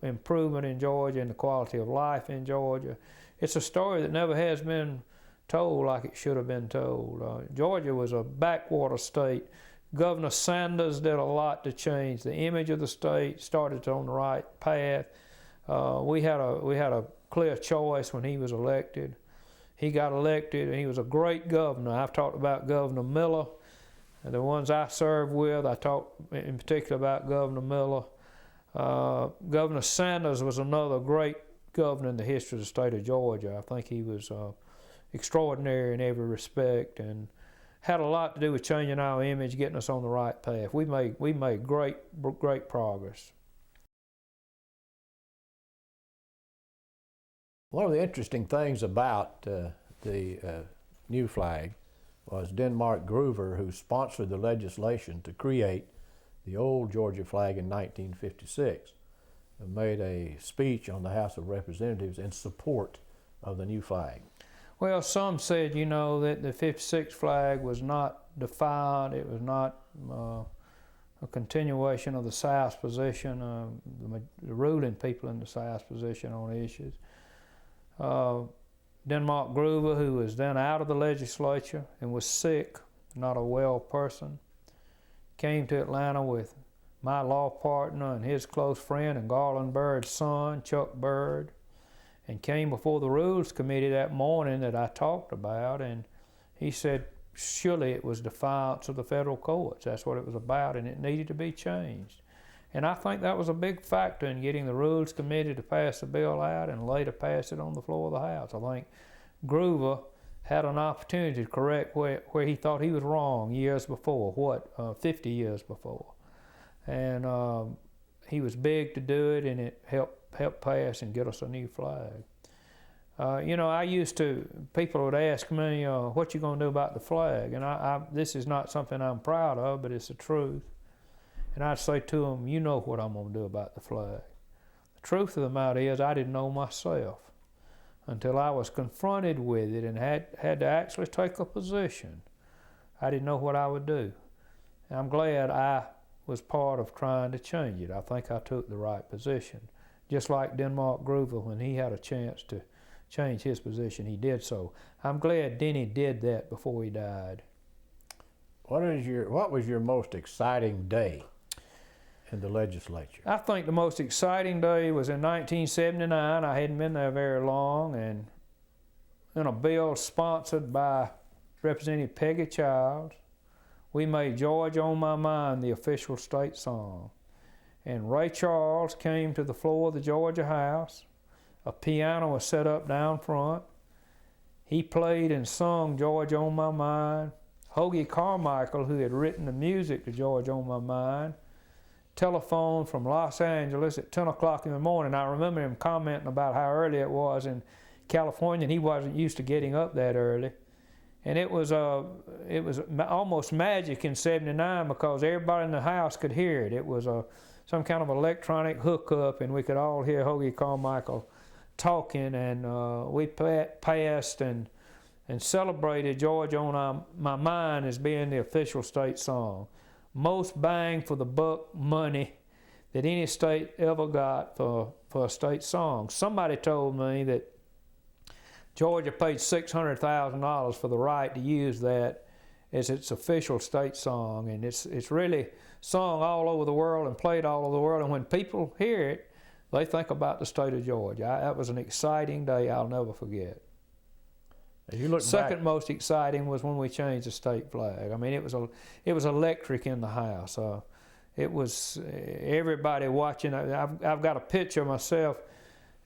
improvement in Georgia and the quality of life in Georgia. It's a story that never has been told like it should have been told. Georgia was a backwater state. Governor Sanders did a lot to change the image of the state, started on the right path. We had a clear choice when he was elected. He got elected and he was a great governor. I've talked about Governor Miller. And the ones I served with, I talked in particular about Governor Miller. Governor Sanders was another great governor in the history of the state of Georgia. I think he was extraordinary in every respect and had a lot to do with changing our image, getting us on the right path. We made great progress. One of the interesting things about the new flag was Denmark Groover, who sponsored the legislation to create the old Georgia flag in 1956, made a speech on the House of Representatives in support of the new flag. Well, some said, you know, that the 56 flag was not defiant, it was not a continuation of the South's position, the ruling people in the South's position on issues. Denmark Groover, who was then out of the legislature and was sick, not a well person, came to Atlanta with my law partner and his close friend and Garland Byrd's son, Chuck Byrd, and came before the Rules Committee that morning that I talked about, and he said surely it was defiance of the federal courts. That's what it was about, and it needed to be changed. And I think that was a big factor in getting the Rules Committee to pass the bill out and later pass it on the floor of the House. I think Groover had an opportunity to correct where he thought he was wrong years before, 50 years before. And he was big to do it, and it helped pass and get us a new flag. You know, people would ask me, what you gonna do about the flag? And this is not something I'm proud of, but it's the truth. And I'd say to them, you know what I'm gonna do about the flag. The truth of the matter is I didn't know myself until I was confronted with it and had to actually take a position. I didn't know what I would do. And I'm glad I was part of trying to change it. I think I took the right position. Just like Denmark Groover, when he had a chance to change his position, he did so. I'm glad Denny did that before he died. What was your most exciting day in the legislature? I think the most exciting day was in 1979. I hadn't been there very long, and in a bill sponsored by Representative Peggy Childs, we made Georgia on My Mind the official state song. And Ray Charles came to the floor of the Georgia House. A piano was set up down front. He played and sung Georgia on My Mind. Hoagie Carmichael, who had written the music to Georgia on My Mind, telephoned from Los Angeles at 10 o'clock in the morning. I remember him commenting about how early it was in California, and he wasn't used to getting up that early. And it was almost magic in '79 because everybody in the house could hear it. It was some kind of electronic hookup, and we could all hear Hoagie Carmichael talking, and we passed and celebrated Georgia on My Mind as being the official state song. Most bang for the buck money that any state ever got for a state song. Somebody told me that Georgia paid $600,000 for the right to use that as its official state song, and it's really sung all over the world and played all over the world, and when people hear it, they think about the state of Georgia. That was an exciting day I'll never forget. As you look Second most exciting was when we changed the state flag. I mean, it was electric in the house. It was everybody watching. I've got a picture of myself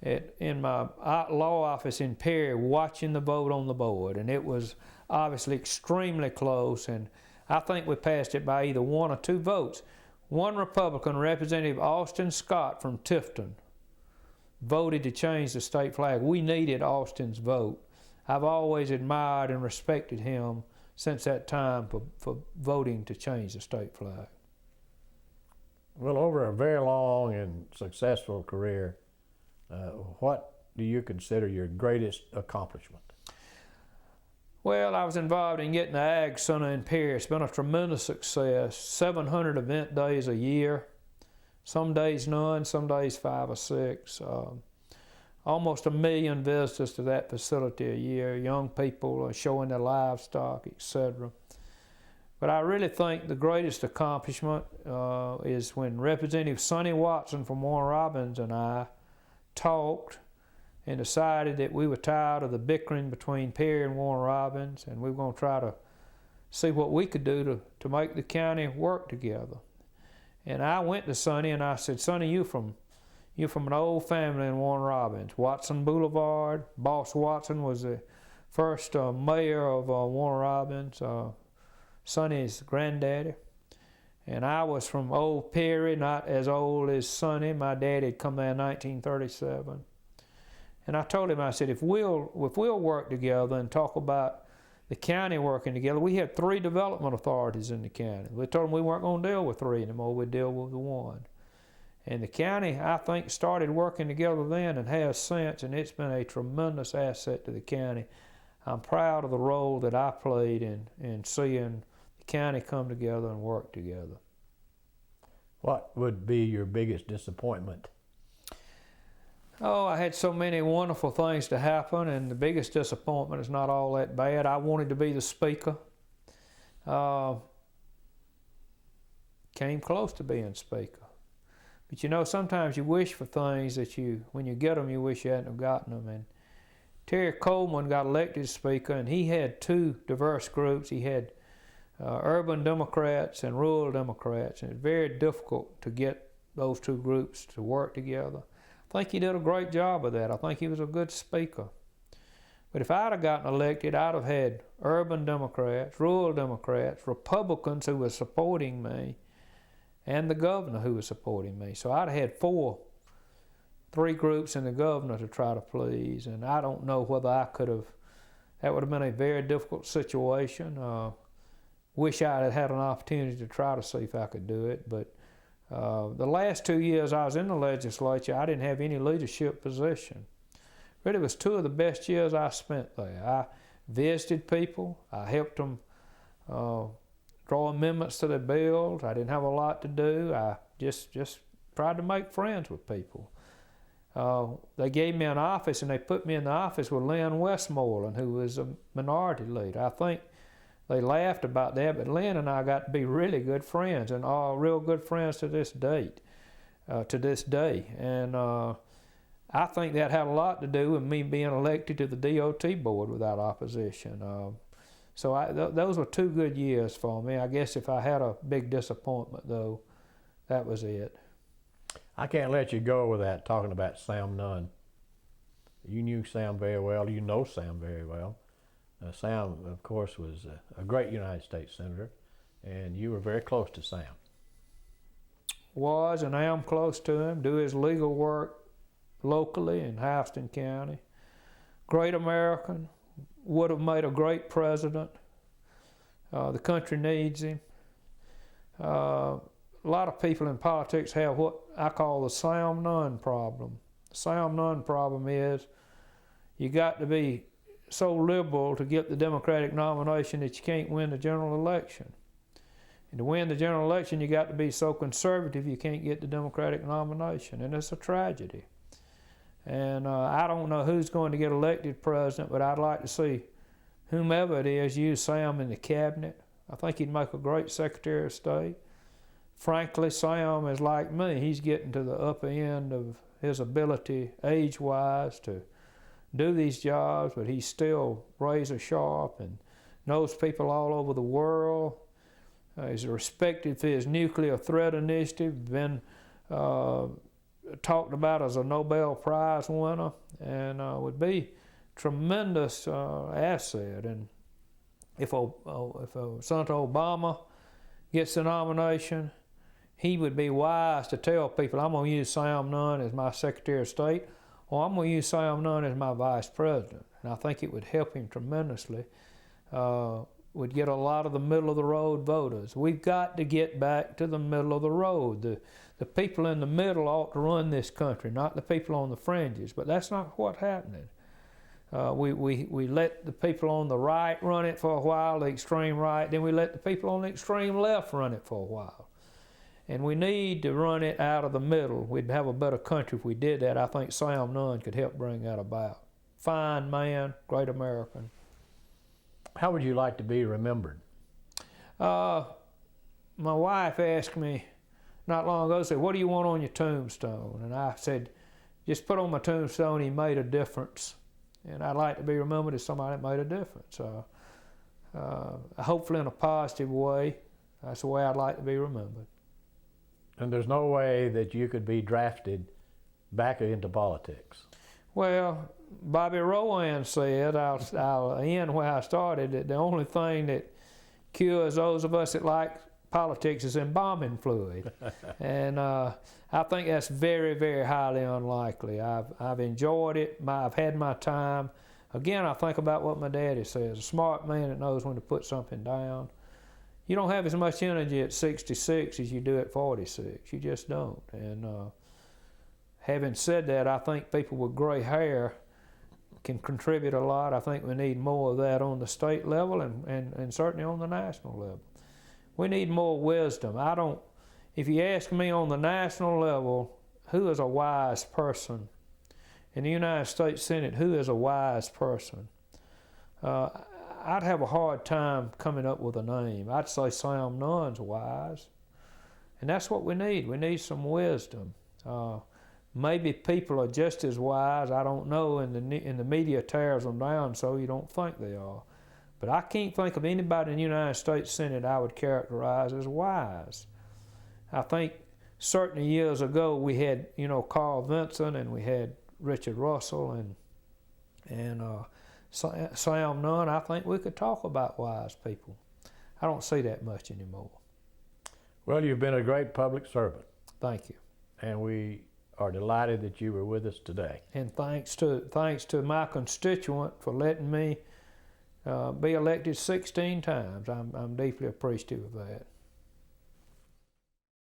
in my law office in Perry watching the vote on the board, and it was obviously extremely close, and I think we passed it by either 1 or 2 votes. One Republican, Representative Austin Scott from Tifton, voted to change the state flag. We needed Austin's vote. I've always admired and respected him since that time for voting to change the state flag. Well, over a very long and successful career, what do you consider your greatest accomplishment? Well, I was involved in getting the Ag Center in Paris. It's been a tremendous success. 700 event days a year. Some days none, some days 5 or 6. Almost 1 million visitors to that facility a year. Young people showing their livestock, etc. But I really think the greatest accomplishment is when Representative Sonny Watson from Warner Robins and I talked and decided that we were tired of the bickering between Perry and Warner Robins, and we were going to try to see what we could do to make the county work together. And I went to Sonny and I said, Sonny, you're from an old family in Warner Robins. Watson Boulevard. Boss Watson was the first mayor of Warner Robins. Sonny's granddaddy. And I was from old Perry, not as old as Sonny. My dad had come there in 1937. And I told him, I said, if we'll work together and talk about the county working together, we had 3 development authorities in the county. We told them we weren't going to deal with 3 anymore, we'd deal with the 1. And the county, I think, started working together then and has since, and it's been a tremendous asset to the county. I'm proud of the role that I played in seeing the county come together and work together. What would be your biggest disappointment? Oh, I had so many wonderful things to happen, and the biggest disappointment is not all that bad. I wanted to be the speaker. Came close to being speaker. But you know, sometimes you wish for things that when you get them, you wish you hadn't have gotten them. And Terry Coleman got elected speaker, and he had 2 diverse groups. He had urban Democrats and rural Democrats, and it's very difficult to get those 2 groups to work together. I think he did a great job of that. I think he was a good speaker. But if I'd have gotten elected, I'd have had urban Democrats, rural Democrats, Republicans who were supporting me, and the governor who was supporting me. So I'd have had 3 groups and the governor to try to please, and I don't know whether I could have. That would have been a very difficult situation. Wish I had had an opportunity to try to see if I could do it, but the last 2 years I was in the legislature, I didn't have any leadership position. Really, it was 2 of the best years I spent there. I visited people. I helped them draw amendments to their bills. I didn't have a lot to do. I just tried to make friends with people. They gave me an office, and they put me in the office with Lynn Westmoreland, who was a minority leader. I think they laughed about that, but Lynn and I got to be really good friends, and are real good friends to this day. And I think that had a lot to do with me being elected to the DOT board without opposition. So those were 2 good years for me. I guess if I had a big disappointment, though, that was it. I can't let you go without talking about Sam Nunn. You knew Sam very well. You know Sam very well. Sam, of course, was a great United States Senator, and you were very close to Sam. Was and am close to him, do his legal work locally in Houston County. Great American, would have made a great president. The country needs him. A lot of people in politics have what I call the Sam Nunn problem. The Sam Nunn problem is you got to be so liberal to get the Democratic nomination that you can't win the general election. And to win the general election, you got to be so conservative you can't get the Democratic nomination, and it's a tragedy. And I don't know who's going to get elected president, but I'd like to see whomever it is use Sam in the cabinet. I think he'd make a great Secretary of State. Frankly, Sam is like me. He's getting to the upper end of his ability, age-wise, to do these jobs, but he's still razor sharp and knows people all over the world. He's respected for his nuclear threat initiative, been talked about as a Nobel Prize winner, and would be tremendous asset. And if Senator Obama gets the nomination, he would be wise to tell people, I'm going to use Sam Nunn as my Secretary of State, or I'm going to use Sam Nunn as my Vice President. and I think it would help him tremendously. Would get a lot of the middle of the road voters. We've got to get back to the middle of the road. The people in the middle ought to run this country, not the people on the fringes, but that's not what's happening. We let the people on the right run it for a while, the extreme right, then we let the people on the extreme left run it for a while. And we need to run it out of the middle. We'd have a better country if we did that. I think Sam Nunn could help bring that about. Fine man, great American. How would you like to be remembered? My wife asked me not long ago, said, what do you want on your tombstone? And I said, just put on my tombstone, he made a difference. And I'd like to be remembered as somebody that made a difference. Hopefully in a positive way. That's the way I'd like to be remembered. And there's no way that you could be drafted back into politics? Well, Bobby Rowan said, I'll end where I started, that the only thing that cures those of us that like politics is embalming fluid. And I think that's very, very highly unlikely. I've enjoyed it. I've had my time. Again, I think about what my daddy says, a smart man that knows when to put something down. You don't have as much energy at 66 as you do at 46. You just don't. And having said that, I think people with gray hair can contribute a lot. I think we need more of that on the state level and certainly on the national level. We need more wisdom. If you ask me on the national level, who is a wise person? In the United States Senate, who is a wise person? I'd have a hard time coming up with a name. I'd say Sam Nunn's wise. And that's what we need. We need some wisdom. Maybe people are just as wise, I don't know, and the media tears them down so you don't think they are. But I can't think of anybody in the United States Senate I would characterize as wise. I think certainly years ago we had, Carl Vinson, and we had Richard Russell and Sam Nunn. I think we could talk about wise people. I don't see that much anymore. Well, you've been a great public servant. Thank you. And we are delighted that you were with us today. And thanks to my constituent for letting me be elected 16 times. I'm deeply appreciative of that.